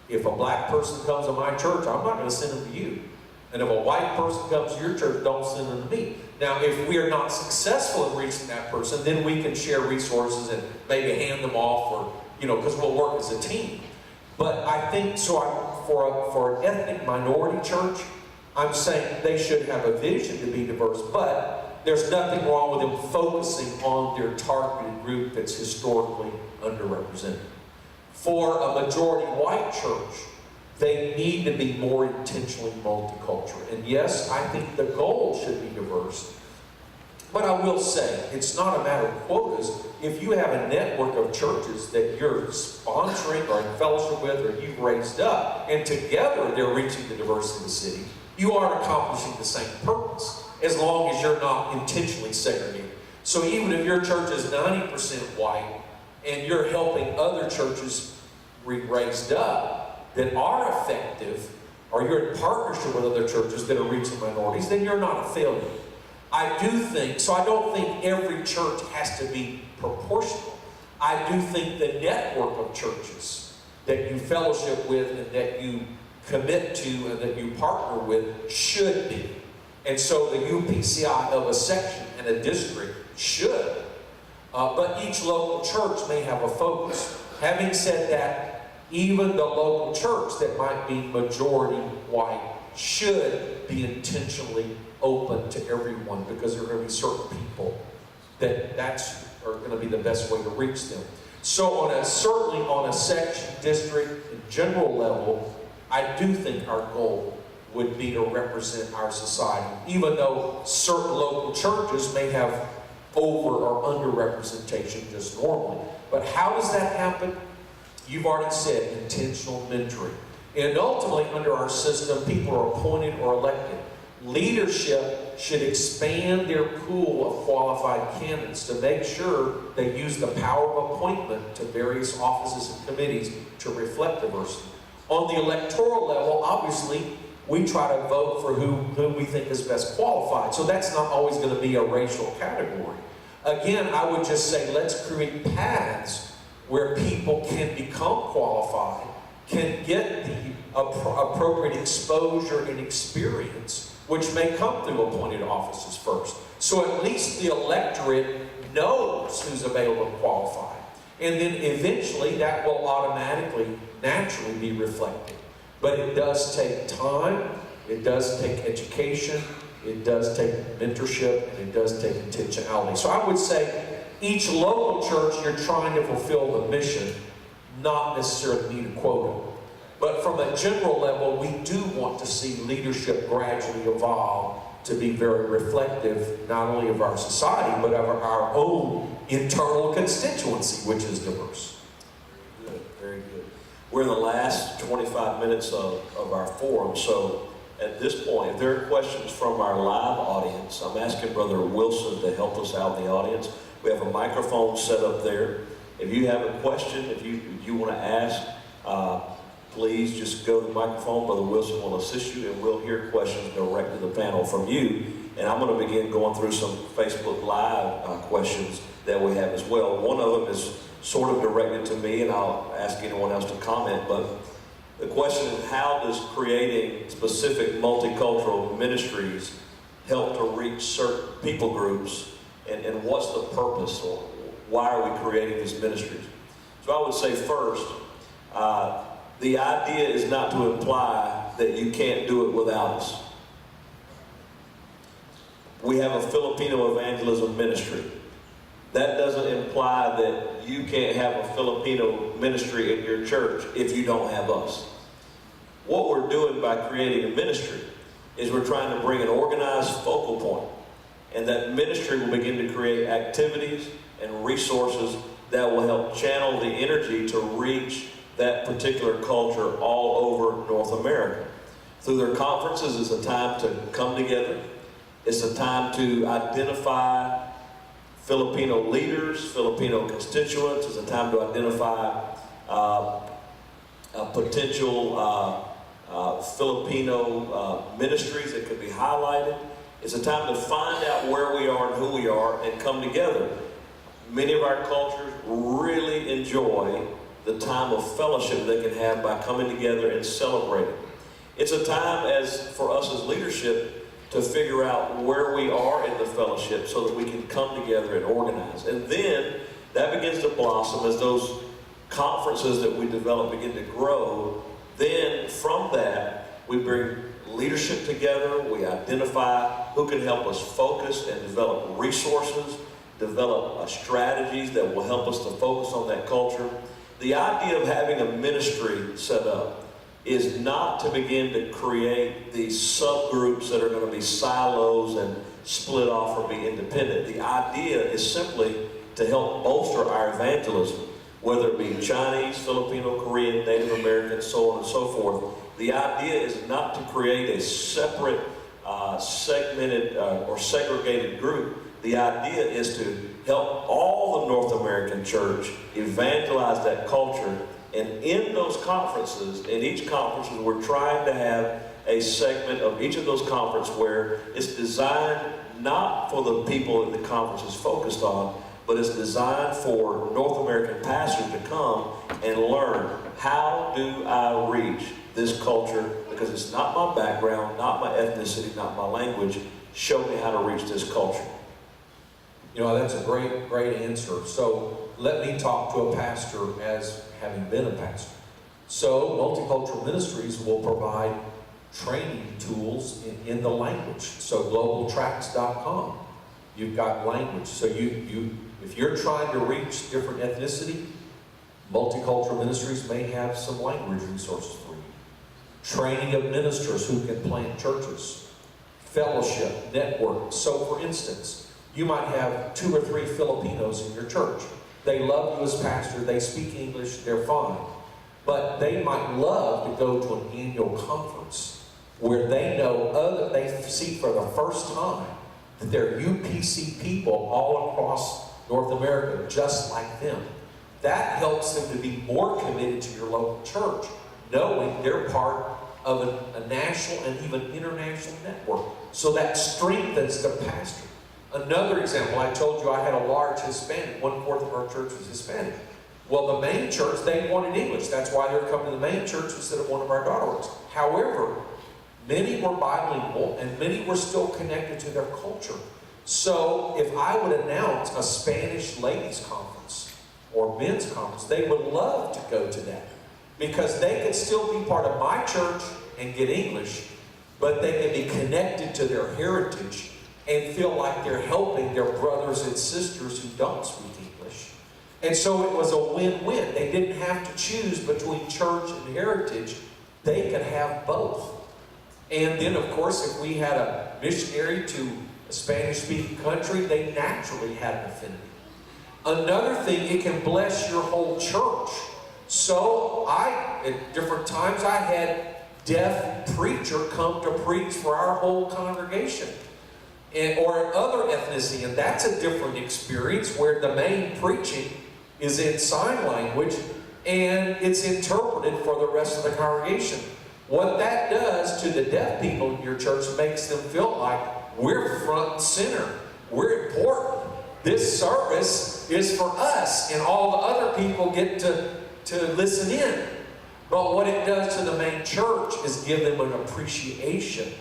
B: if a black person comes to my church, I'm not going to send them to you. And if a white person comes to your church, don't send them to me. Now, if we are not successful in reaching that person, then we can share resources and maybe hand them off, or, because we'll work as a team. But I think, for an ethnic minority church, I'm saying they should have a vision to be diverse, but there's nothing wrong with them focusing on their targeted group that's historically underrepresented. For a majority white church, they need to be more intentionally multicultural. And yes, I think the goal should be diverse. But I will say, it's not a matter of quotas. If you have a network of churches that you're sponsoring or in fellowship with or you've raised up, and together they're reaching the diversity of the city, you are accomplishing the same purpose, as long as you're not intentionally segregated. So even if your church is 90% white, and you're helping other churches raised up that are effective, or you're in partnership with other churches that are reaching minorities, then you're not a failure. I do think, so I don't think every church has to be proportional. I do think the network of churches that you fellowship with and that you commit to and that you partner with should be. And so the UPCI of a section and a district should. But each local church may have a focus. Having said that, even the local church that might be majority white should be intentionally open to everyone, because there are going to be certain people that's are going to be the best way to reach them. So certainly on a section, district, and general level, I do think our goal would be to represent our society, even though certain local churches may have over or under representation just normally. But how does that happen? You've already said intentional mentoring. And ultimately, under our system, people are appointed or elected. Leadership should expand their pool of qualified candidates to make sure they use the power of appointment to various offices and committees to reflect diversity. On the electoral level, obviously, we try to vote for who we think is best qualified. So that's not always going to be a racial category. Again, I would just say let's create paths where people can become qualified, can get the appropriate exposure and experience, which may come through appointed offices first. So at least the electorate knows who's available and qualified. And then eventually that will automatically, naturally be reflected. But it does take time, it does take education, it does take mentorship, and it does take intentionality. So I would say each local church, you're trying to fulfill the mission, not necessarily need a quota. But from a general level, we do want to see leadership gradually evolve to be very reflective, not only of our society, but of our own internal constituency, which is diverse.
A: Very good, very good. We're in the last 25 minutes of our forum, so at this point, if there are questions from our live audience, I'm asking Brother Wilson to help us out in the audience. We have a microphone set up there. If you have a question, if you want to ask, please just go to the microphone. Brother Wilson will assist you, and we'll hear questions direct to the panel from you. And I'm going to begin going through some Facebook Live questions that we have as well. One of them is sort of directed to me, and I'll ask anyone else to comment. But the question is, how does creating specific multicultural ministries help to reach certain people groups, and what's the purpose, or why are we creating these ministries? So I would say first, the idea is not to imply that you can't do it without us. We have a Filipino evangelism ministry. That doesn't imply that you can't have a Filipino ministry in your church if you don't have us. What we're doing by creating a ministry is we're trying to bring an organized focal point, and that ministry will begin to create activities and resources that will help channel the energy to reach that particular culture all over North America. Through their conferences, it's a time to come together. It's a time to identify Filipino leaders, Filipino constituents. It's a time to identify potential Filipino ministries that could be highlighted. It's a time to find out where we are and who we are and come together. Many of our cultures really enjoy the time of fellowship they can have by coming together and celebrating. It's a time for us as leadership to figure out where we are in the fellowship so that we can come together and organize. And then that begins to blossom as those conferences that we develop begin to grow. Then from that, we bring leadership together, we identify who can help us focus and develop resources, develop strategies that will help us to focus on that culture. The idea of having a ministry set up is not to begin to create these subgroups that are going to be silos and split off or be independent. The idea is simply to help bolster our evangelism, whether it be Chinese, Filipino, Korean, Native American, so on and so forth. The idea is not to create a separate, segmented or segregated group. The idea is to help all the North American church evangelize that culture. And in those conferences, in each conference, we're trying to have a segment of each of those conferences where it's designed not for the people that the conference is focused on, but it's designed for North American pastors to come and learn, how do I reach this culture? Because it's not my background, not my ethnicity, not my language. Show me how to reach this culture.
B: You know, that's a great answer. So let me talk to a pastor as having been a pastor. So multicultural ministries will provide training tools in the language. So globaltracks.com, you've got language. So if you're trying to reach different ethnicity, multicultural ministries may have some language resources for you. training of ministers who can plant churches, fellowship, network. So for instance, you might have 2 or 3 Filipinos in your church. They love you as pastor, they speak English, they're fine. But they might love to go to an annual conference where they see for the first time that there are UPC people all across North America just like them. That helps them to be more committed to your local church, knowing they're part of a national and even international network. So that strengthens the pastor. Another example, I told you I had a large Hispanic, 1/4 of our church was Hispanic. Well, the main church, they wanted English. That's why they're coming to the main church instead of one of our daughter works. However, many were bilingual and many were still connected to their culture. So if I would announce a Spanish ladies conference or men's conference, they would love to go to that because they could still be part of my church and get English, but they can be connected to their heritage and feel like they're helping their brothers and sisters who don't speak English. And so it was a win-win. They didn't have to choose between church and heritage. They could have both. And then, of course, if we had a missionary to a Spanish-speaking country, they naturally had an affinity. Another thing, it can bless your whole church. So at different times, I had deaf preacher come to preach for our whole congregation. Or other ethnicity, and that's a different experience where the main preaching is in sign language and it's interpreted for the rest of the congregation. What that does to the deaf people in your church makes them feel like we're front and center, we're important. This service is for us, and all the other people get to listen in. But what it does to the main church is give them an appreciation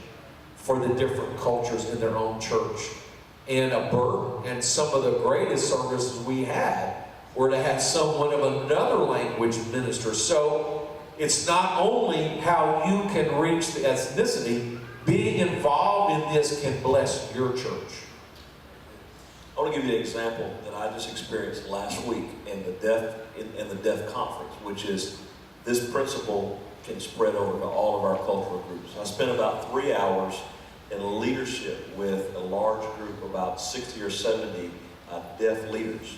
B: for the different cultures in their own church. And some of the greatest services we had were to have someone of another language minister. So it's not only how you can reach the ethnicity, being involved in this can bless your church.
A: I want to give you an example that I just experienced last week in the deaf conference, which is this principle can spread over to all of our cultural groups. I spent about 3 hours in leadership with a large group, about 60 or 70 deaf leaders.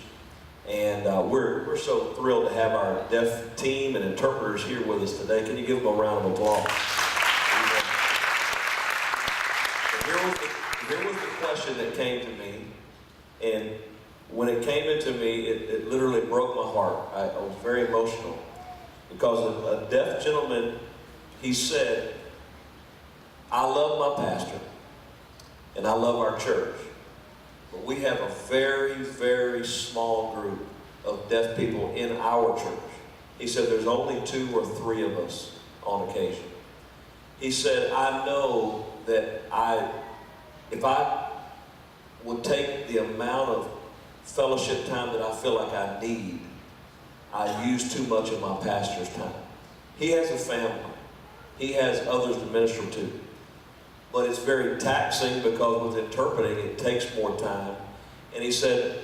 A: And we're so thrilled to have our deaf team and interpreters here with us today. Can you give them a round of applause? Here was the question that came to me, and when it came into me, it literally broke my heart. I was very emotional because a deaf gentleman, he said, I love my pastor, and I love our church, but we have a very, very small group of deaf people in our church. He said there's only 2 or 3 of us on occasion. He said, I know that if I would take the amount of fellowship time that I feel like I need, I use too much of my pastor's time. He has a family. He has others to minister to. But it's very taxing because with interpreting, it takes more time. And he said,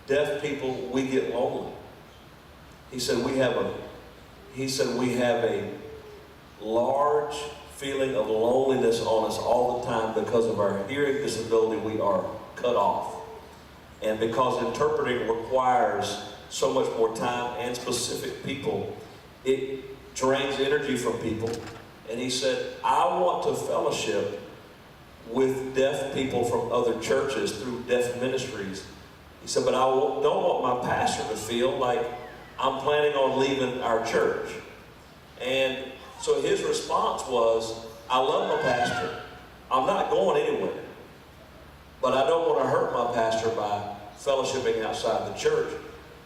A: deaf people, we get lonely. He said, we have a large feeling of loneliness on us all the time because of our hearing disability. We are cut off. And because interpreting requires so much more time and specific people, it drains energy from people. And he said, I want to fellowship with deaf people from other churches through deaf ministries. He said, but I don't want my pastor to feel like I'm planning on leaving our church. And so his response was, I love my pastor. I'm not going anywhere. But I don't want to hurt my pastor by fellowshipping outside the church.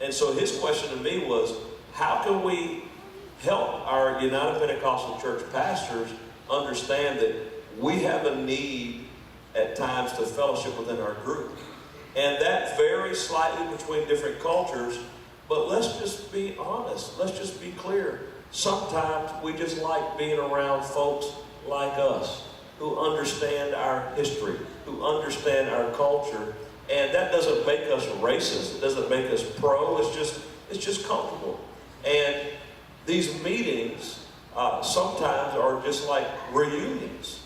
A: And so his question to me was, how can we help our United Pentecostal Church pastors understand that we have a need at times to fellowship within our group? And that varies slightly between different cultures, but let's just be honest. Let's just be clear. Sometimes we just like being around folks like us who understand our history, who understand our culture, and that doesn't make us racist. It doesn't make us pro. It's just comfortable. And these meetings sometimes are just like reunions.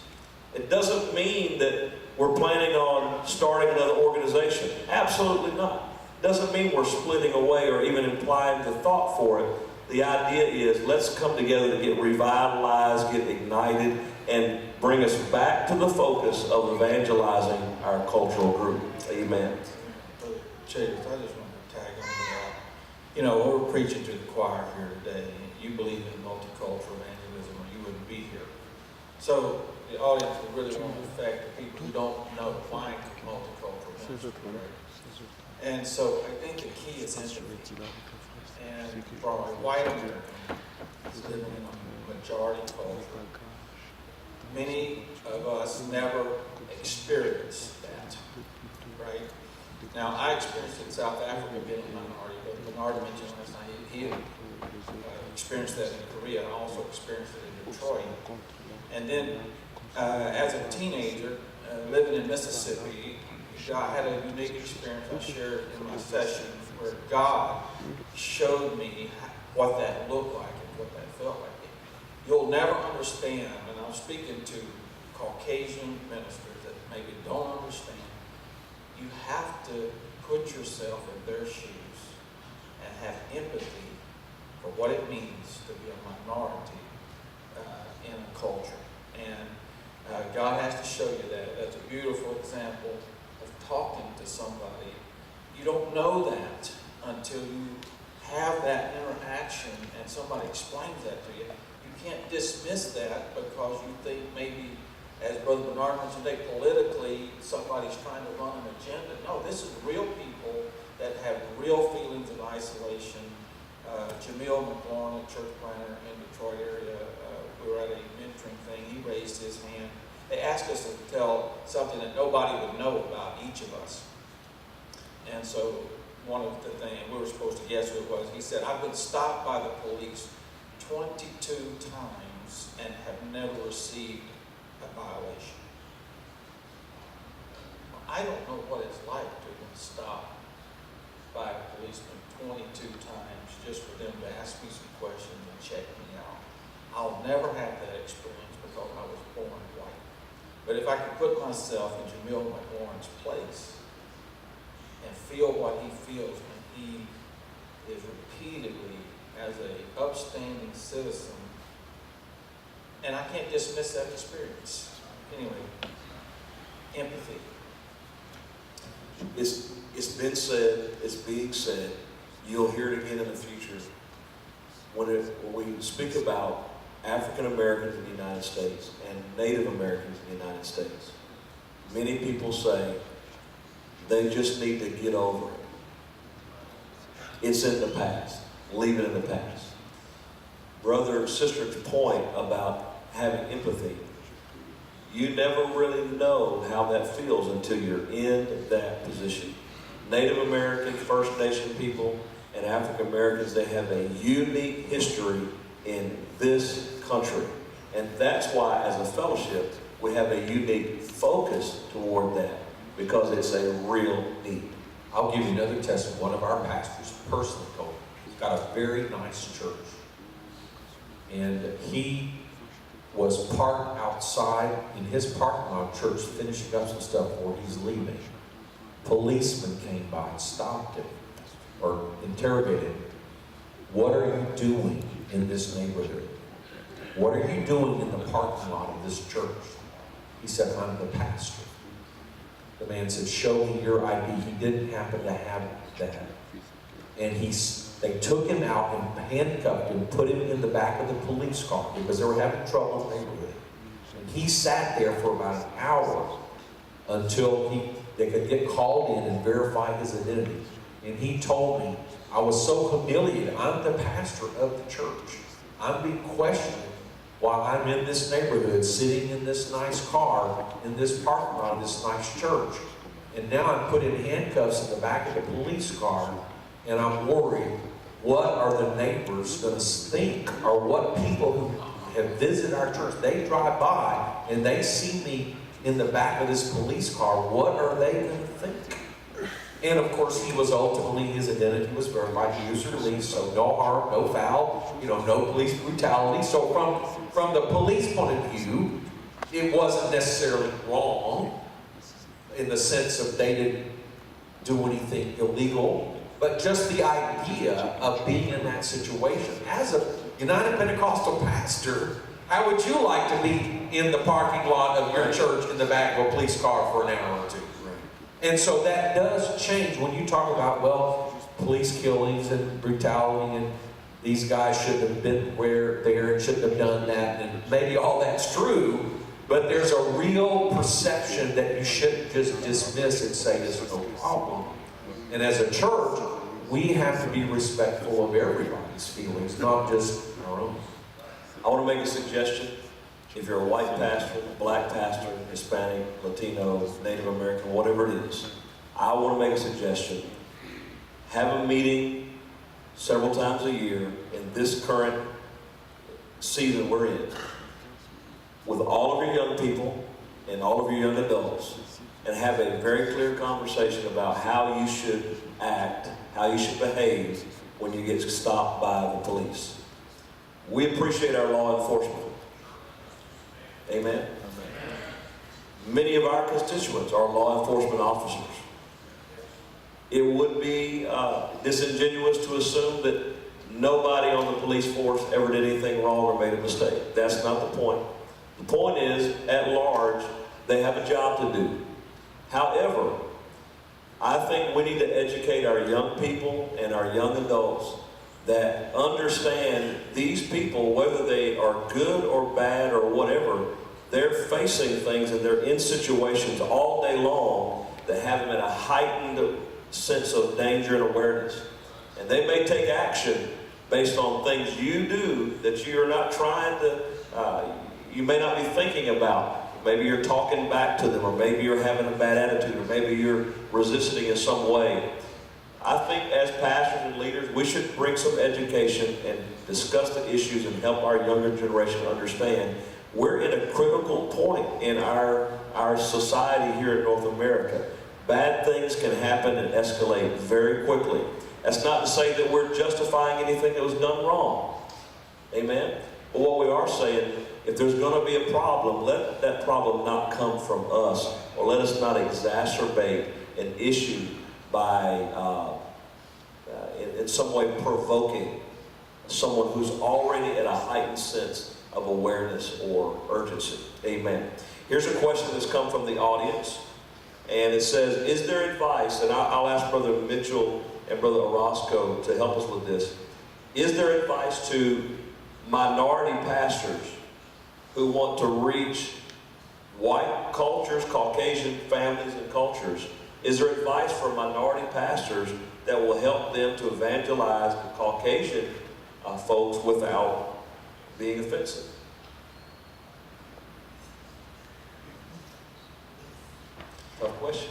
A: It doesn't mean that we're planning on starting another organization. Absolutely not. Doesn't mean we're splitting away or even implying the thought for it. The idea is let's come together to get revitalized, get ignited, and bring us back to the focus of evangelizing our cultural group. Amen.
C: Brother Chambers, I just want to tag on to that. You know, we're preaching to the choir here today. You believe in multicultural evangelism or you wouldn't be here. So the audience would really want to affect the people who don't know the blank multicultural ministry, right? And so I think the key is empathy. And for a white American living in a majority culture, many of us never experienced that, right? Now, I experienced it in South Africa being a minority, but Bernard mentioned last night he experienced that in Korea, and also experienced it in Detroit. And then, as a teenager, living in Mississippi, I had a unique experience I shared in my session where God showed me what that looked like and what that felt like. You'll never understand, and I'm speaking to Caucasian ministers that maybe don't understand, you have to put yourself in their shoes and have empathy for what it means to be a minority in a culture. And God has to show you that. That's a beautiful example of talking to somebody. You don't know that until you have that interaction and somebody explains that to you. You can't dismiss that because you think maybe, as Brother Bernard mentioned today, politically somebody's trying to run an agenda. No, this is real people that have real feelings of isolation. Jamil McLaurin, a church planner in the Detroit area, we were at a mentoring thing. He raised his hand. They asked us to tell something that nobody would know about each of us. And so one of the things, we were supposed to guess who it was, he said, I've been stopped by the police 22 times and have never received a violation. I don't know what it's like to have been stopped by a policeman 22 times just for them to ask me some questions and check me out. I'll never have that experience because I was born white. But if I could put myself in Jamil McLaurin's place and feel what he feels when he is repeatedly, as a upstanding citizen, and I can't dismiss that experience. Anyway, empathy.
A: It's been said, it's being said, you'll hear it again in the future. When we speak about African Americans in the United States and Native Americans in the United States, many people say they just need to get over it. It's in the past. Leave it in the past. Brother or sister's point about having empathy, you never really know how that feels until you're in that position. Native American, First Nation people, and African Americans, they have a unique history in this country. And that's why, as a fellowship, we have a unique focus toward that, because it's a real need.
B: I'll give you another testimony. One of our pastors personally told me. He's got a very nice church. And he was parked outside in his parking lot of church, finishing up some stuff before he's leaving. Policemen came by and stopped him, or interrogated him. What are you doing in this neighborhood? What are you doing in the parking lot of this church? He said, I'm the pastor. The man said, show me your ID. He didn't happen to have that. And they took him out and handcuffed him, put him in the back of the police car because they were having trouble in the neighborhood. And he sat there for about an hour until they could get called in and verify his identity. And he told me, I was so humiliated. I'm the pastor of the church. I'm being questioned while I'm in this neighborhood, sitting in this nice car, in this parking lot of this nice church. And now I'm put in handcuffs in the back of the police car, and I'm worried, what are the neighbors going to think? Or what people who have visited our church, they drive by and they see me in the back of this police car, what are they going to think? And of course, he was ultimately, his identity was verified. He was released, so no harm, no foul, you know, no police brutality. So from the police point of view, it wasn't necessarily wrong in the sense of they didn't do anything illegal, but just the idea of being in that situation. As a United Pentecostal pastor, how would you like to be in the parking lot of your church in the back of a police car for an hour or two? And so that does change when you talk about, well, police killings and brutality and these guys shouldn't have been there and shouldn't have done that, and maybe all that's true, but there's a real perception that you shouldn't just dismiss and say there's no problem. And as a church, we have to be respectful of everybody's feelings, not just our own.
A: I want to make a suggestion. If you're a white pastor, black pastor, Hispanic, Latino, Native American, whatever it is, I want to make a suggestion. Have a meeting several times a year in this current season we're in with all of your young people and all of your young adults, and have a very clear conversation about how you should act, how you should behave when you get stopped by the police. We appreciate our law enforcement. Amen? Many of our constituents are law enforcement officers. It would be disingenuous to assume that nobody on the police force ever did anything wrong or made a mistake. That's not the point. The point is, at large, they have a job to do. However, I think we need to educate our young people and our young adults that understand these people, whether they are good or bad or whatever, they're facing things and they're in situations all day long that have them in a heightened sense of danger and awareness. And they may take action based on things you do that you're not trying to, you may not be thinking about. Maybe you're talking back to them, or maybe you're having a bad attitude, or maybe you're resisting in some way. I think as pastors and leaders, we should bring some education and discuss the issues and help our younger generation understand we're in a critical point in our society here in North America. Bad things can happen and escalate very quickly. That's not to say that we're justifying anything that was done wrong. Amen? But what we are saying, if there's going to be a problem, let that problem not come from us, or let us not exacerbate an issue by in some way provoking someone who's already at a heightened sense of awareness or urgency. Amen. Here's a question that's come from the audience, and it says, is there advice, and I'll ask Brother Mitchell and Brother Orozco to help us with this, is there advice to minority pastors who want to reach white cultures, Caucasian families and cultures? Is there advice for minority pastors that will help them to evangelize the Caucasian folks without being offensive? Tough question.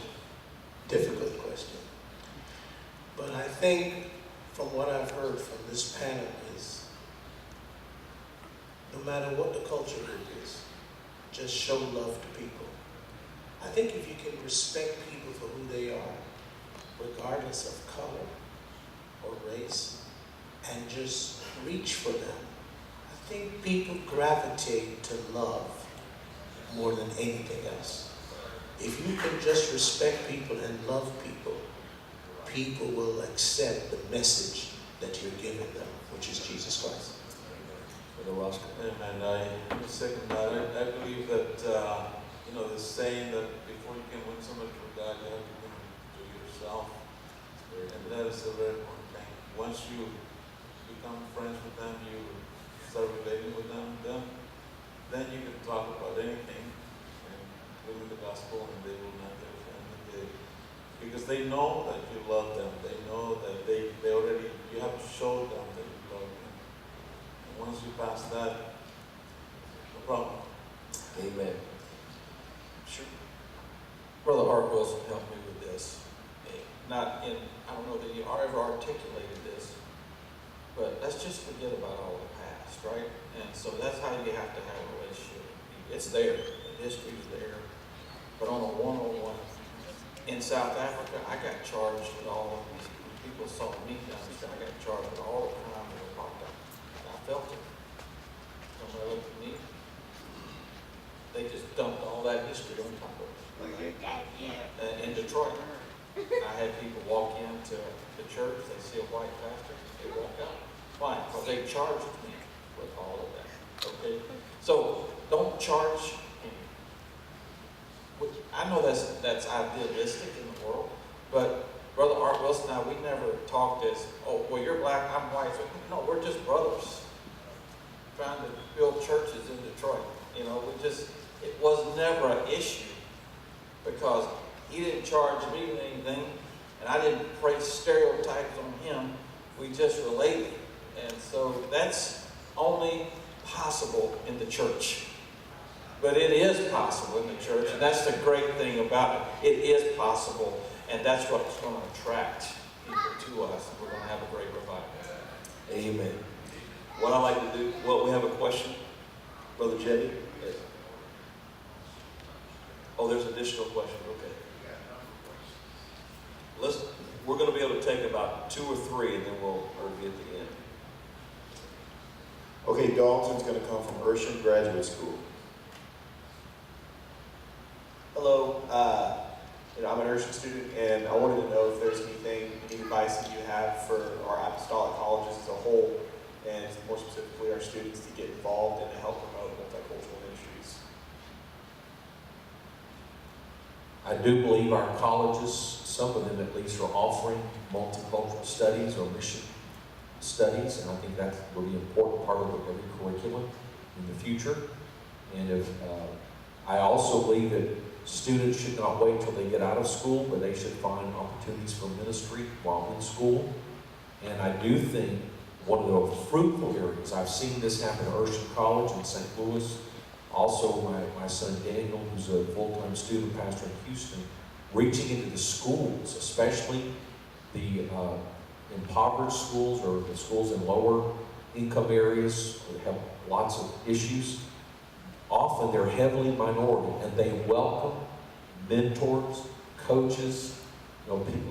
D: Difficult question. But I think from what I've heard from this panel is, no matter what the culture group is, just show love to people. I think if you can respect people for who they are, regardless of color or race, and just reach for them, I think people gravitate to love more than anything else. If you can just respect people and love people, people will accept the message that you're giving them, which is Jesus Christ.
E: And I second that. I believe that, the saying that before you can win somebody for God, you have to win them to yourself. And that is a very important thing. Once you become friends with them, you start relating with them, then you can talk about anything and bring the gospel, and they will not get offended. Because they know that you love them. They know that they already, you have showed them that you love them. And once you pass that, no problem.
A: Amen.
B: Sure. Brother Hartwell's helped me with this.
C: I don't know that you ever articulated this, but let's just forget about all the past, right? And so that's how you have to have a relationship. It's there, the history's there, but on a one-on-one in South Africa, I got charged with all of these. People saw me down there, I got charged with all the crime that was locked up. And I felt it. Somebody looked at me. They just dumped all that history on top of it. In Detroit, I had people walk into the church, they see a white pastor, they walk out. Why? Because they charged me with all of that. Okay? So don't charge me. I know that's idealistic in the world, but Brother Art Wilson and I, we never talked as, oh, well, you're black, I'm white. So, no, we're just brothers trying to build churches in Detroit. You know, it was never an issue because he didn't charge me with anything, and I didn't place stereotypes on him. We just related. And so that's only possible in the church. But it is possible in the church, and that's the great thing about it. It is possible, and that's what's going to attract people to us. We're going to have a great revival.
A: Amen. What I like to do, well, we have a question. Brother Jebby? Yes. Oh, there's additional question. Okay. We're going to be able to take about 2 or 3, and then we'll be at the end.
F: Okay, Dalton's going to come from Urshan Graduate School.
G: Hello, I'm an Urshan student, and I wanted to know if there's any advice that you have for our apostolic colleges as a whole, and more specifically our students to get involved and to help promote multicultural ministries.
B: I do believe our colleges, some of them at least, are offering multicultural studies or mission studies, and I think that's a really important part of every curriculum in the future. And I also believe that students should not wait till they get out of school, but they should find opportunities for ministry while in school. And I do think one of the fruitful areas, I've seen this happen at Urshan College in St. Louis, also my son Daniel, who's a full-time student pastor in Houston, reaching into the schools, especially the impoverished schools or the schools in lower income areas that have lots of issues. Often they're heavily minority, and they welcome mentors, coaches,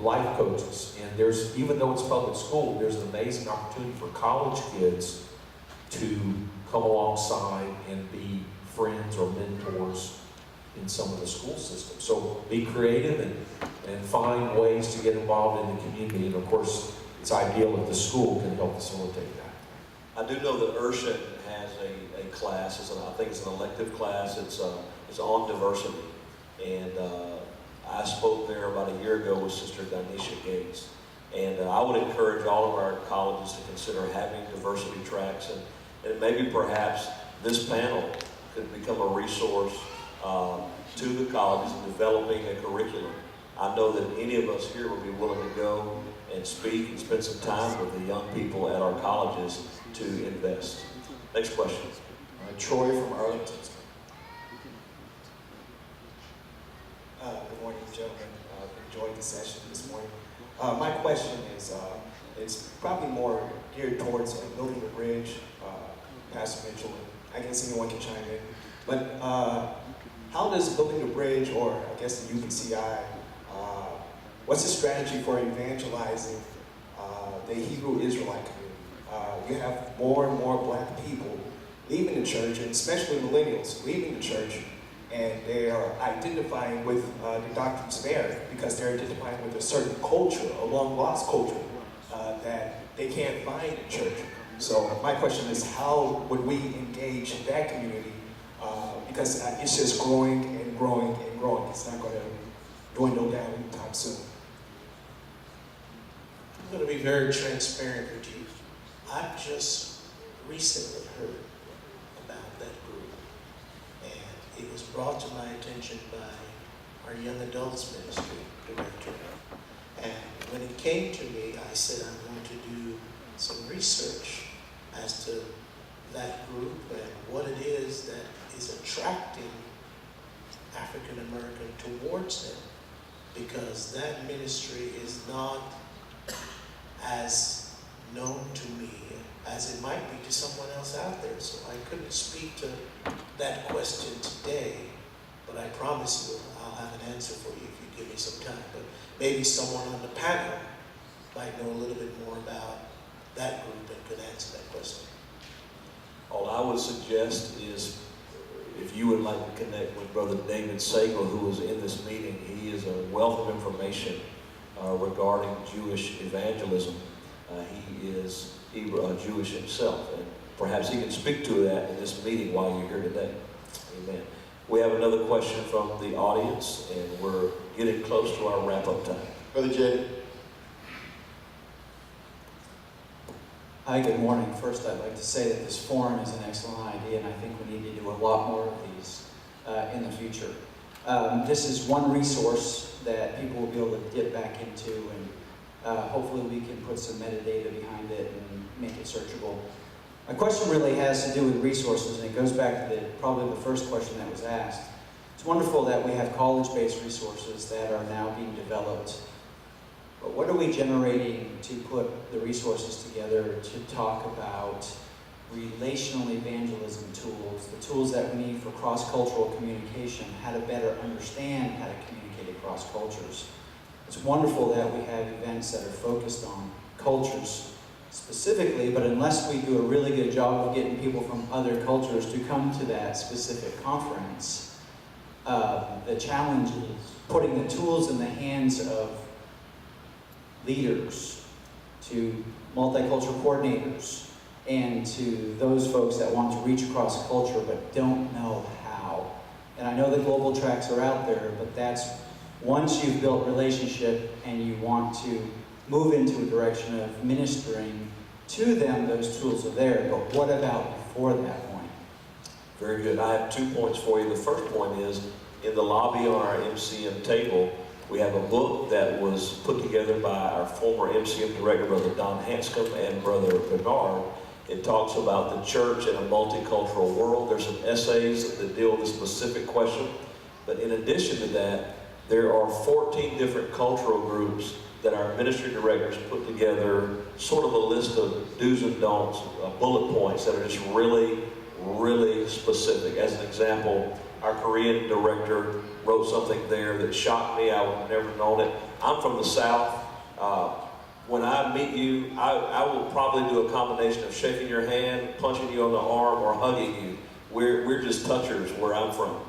B: life coaches. And there's, even though it's public school, there's an amazing opportunity for college kids to come alongside and be friends or mentors in some of the school systems. So be creative and find ways to get involved in the community. And of course, it's ideal if the school can help facilitate that.
A: I do know that Urshan has a class. I think it's an elective class. It's on diversity. And I spoke there about a year ago with Sister Danisha Gates. And I would encourage all of our colleges to consider having diversity tracks. And maybe perhaps this panel could become a resource to the colleges in developing a curriculum. I know that any of us here would be willing to go and speak and spend some time with the young people at our colleges to invest. Next question.
F: Troy from Arlington.
G: Good morning, gentlemen. Enjoyed the session this morning. My question is, it's probably more geared towards building the bridge, Pastor Mitchell, and I guess anyone can chime in. But how does building the bridge, or I guess the UPCI, what's the strategy for evangelizing the Hebrew Israelite community? You have more and more black people leaving the church, and especially millennials leaving the church, and they are identifying with the doctrines of error because they're identifying with a certain culture, a long-lost culture, that they can't find in church. So my question is, how would we engage that community? Because it's just growing and growing and growing. It's not going to dwindle down anytime soon.
D: I'm going to be very transparent with you. I've just recently heard about that group, and it was brought to my attention by our young adults ministry director. And when it came to me, I said I'm going to do some research as to that group and what it is that is attracting African American towards them, because that ministry is not as known to me as it might be to someone else out there. So I couldn't speak to that question today, but but I promise you I'll have an answer for you if you give me some time. But maybe someone on the panel might know a little bit more about that group and could answer that question.
A: All I would suggest is, if you would like to connect with Brother David Sagal, who was in this meeting, he is a wealth of information regarding Jewish evangelism. He is Jewish himself, and perhaps he can speak to that in this meeting while you're here today. Amen. We have another question from the audience, and we're getting close to our wrap-up time.
F: Brother Jay.
H: Hi, good morning. First, I'd like to say that this forum is an excellent idea, and I think we need to do a lot more of these in the future. This is one resource that people will be able to dip back into, and hopefully we can put some metadata behind it and make it searchable. My question really has to do with resources, and it goes back to probably the first question that was asked. It's wonderful that we have college-based resources that are now being developed. But what are we generating to put the resources together to talk about relational evangelism tools, the tools that we need for cross-cultural communication, how to better understand how to communicate across cultures? It's wonderful that we have events that are focused on cultures specifically, but unless we do a really good job of getting people from other cultures to come to that specific conference, the challenge is putting the tools in the hands of leaders, to multicultural coordinators, and to those folks that want to reach across culture but don't know how. And I know the global tracks are out there, but that's once you've built relationship and you want to move into a direction of ministering to them, those tools are there. But what about before that point?
A: Very good. I have 2 points for you. The first point is, in the lobby on our MCM table, we have a book that was put together by our former MCM director, Brother Don Hanscom, and Brother Bernard. It talks about the church in a multicultural world. There's some essays that deal with a specific question. But in addition to that, there are 14 different cultural groups that our ministry directors put together, sort of a list of do's and don'ts, bullet points that are just really, really specific. As an example, our Korean director wrote something there that shocked me. I would have never known it. I'm from the South. When I meet you, I will probably do a combination of shaking your hand, punching you on the arm, or hugging you. We're just touchers where I'm from.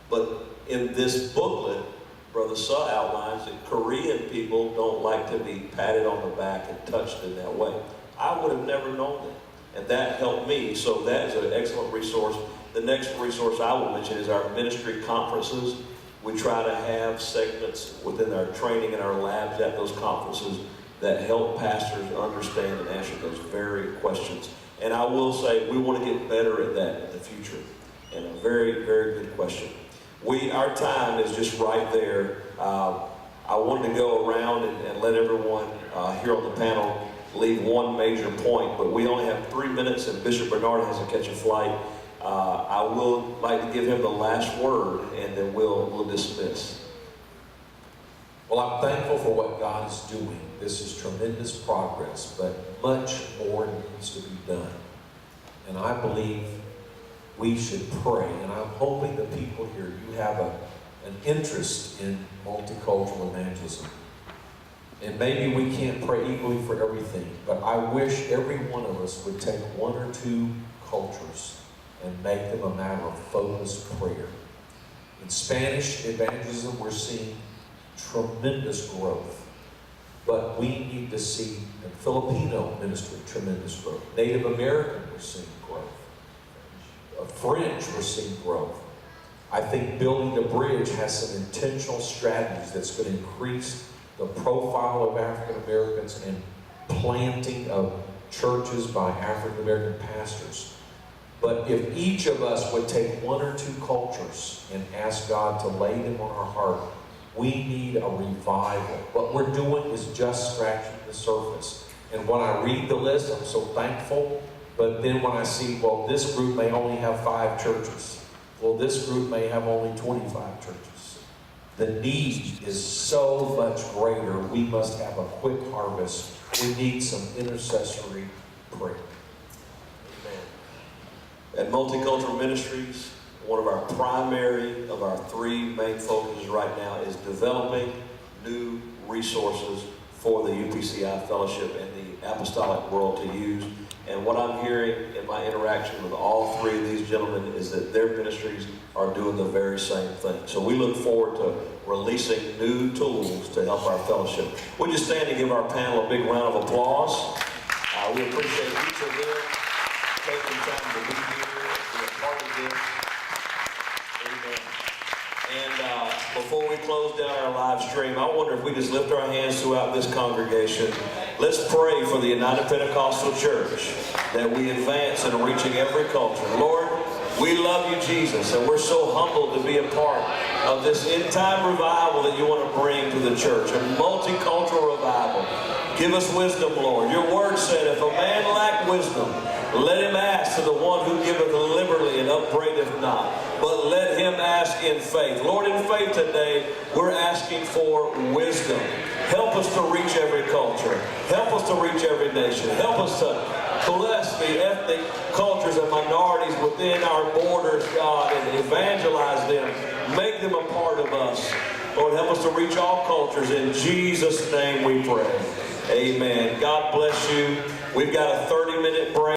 A: But in this booklet, Brother Suh outlines that Korean people don't like to be patted on the back and touched in that way. I would have never known that. And that helped me. So that is an excellent resource. The next resource I will mention is our ministry conferences. We try to have segments within our training and our labs at those conferences that help pastors understand and answer those very questions. And I will say we want to get better at that in the future. And a very, very good question. Our time is just right there. I wanted to go around and let everyone here on the panel leave one major point, but we only have 3 minutes and Bishop Bernard has to catch a flight. I will like to give him the last word, and then we'll dismiss.
B: Well, I'm thankful for what God is doing. This is tremendous progress, but much more needs to be done. And I believe we should pray, and I'm hoping the people here, you have an interest in multicultural evangelism. And maybe we can't pray equally for everything, but I wish every one of us would take 1 or 2 cultures and make them a matter of focused prayer. In Spanish evangelism, we're seeing tremendous growth, but we need to see in Filipino ministry tremendous growth. Native American, we're seeing growth. French, we're seeing growth. I think Building the Bridge has some intentional strategies that's going to increase the profile of African Americans and planting of churches by African American pastors. But if each of us would take 1 or 2 cultures and ask God to lay them on our heart, we need a revival. What we're doing is just scratching the surface. And when I read the list, I'm so thankful. But then when I see, well, this group may only have 5 churches. Well, this group may have only 25 churches. The need is so much greater. We must have a quick harvest. We need some intercessory prayer.
A: At Multicultural Ministries, one of our primary of our three main focuses right now is developing new resources for the UPCI Fellowship and the apostolic world to use. And what I'm hearing in my interaction with all three of these gentlemen is that their ministries are doing the very same thing. So we look forward to releasing new tools to help our fellowship. Would you stand and give our panel a big round of applause? We appreciate each of them taking time to be here, be a part of this. Amen. And before we close down our live stream, I wonder if we just lift our hands throughout this congregation. Let's pray for the United Pentecostal Church that we advance in reaching every culture. Lord, we love you, Jesus, and we're so humbled to be a part of this end-time revival that you want to bring to the church, a multicultural revival. Give us wisdom, Lord. Your word said, if a man lack wisdom, let him ask to the one who giveth liberally and upbraideth not. But let him ask in faith. Lord, in faith today, we're asking for wisdom. Help us to reach every culture. Help us to reach every nation. Help us to bless the ethnic cultures and minorities within our borders, God, and evangelize them. Make them a part of us. Lord, help us to reach all cultures. In Jesus' name we pray. Amen. God bless you. We've got a 30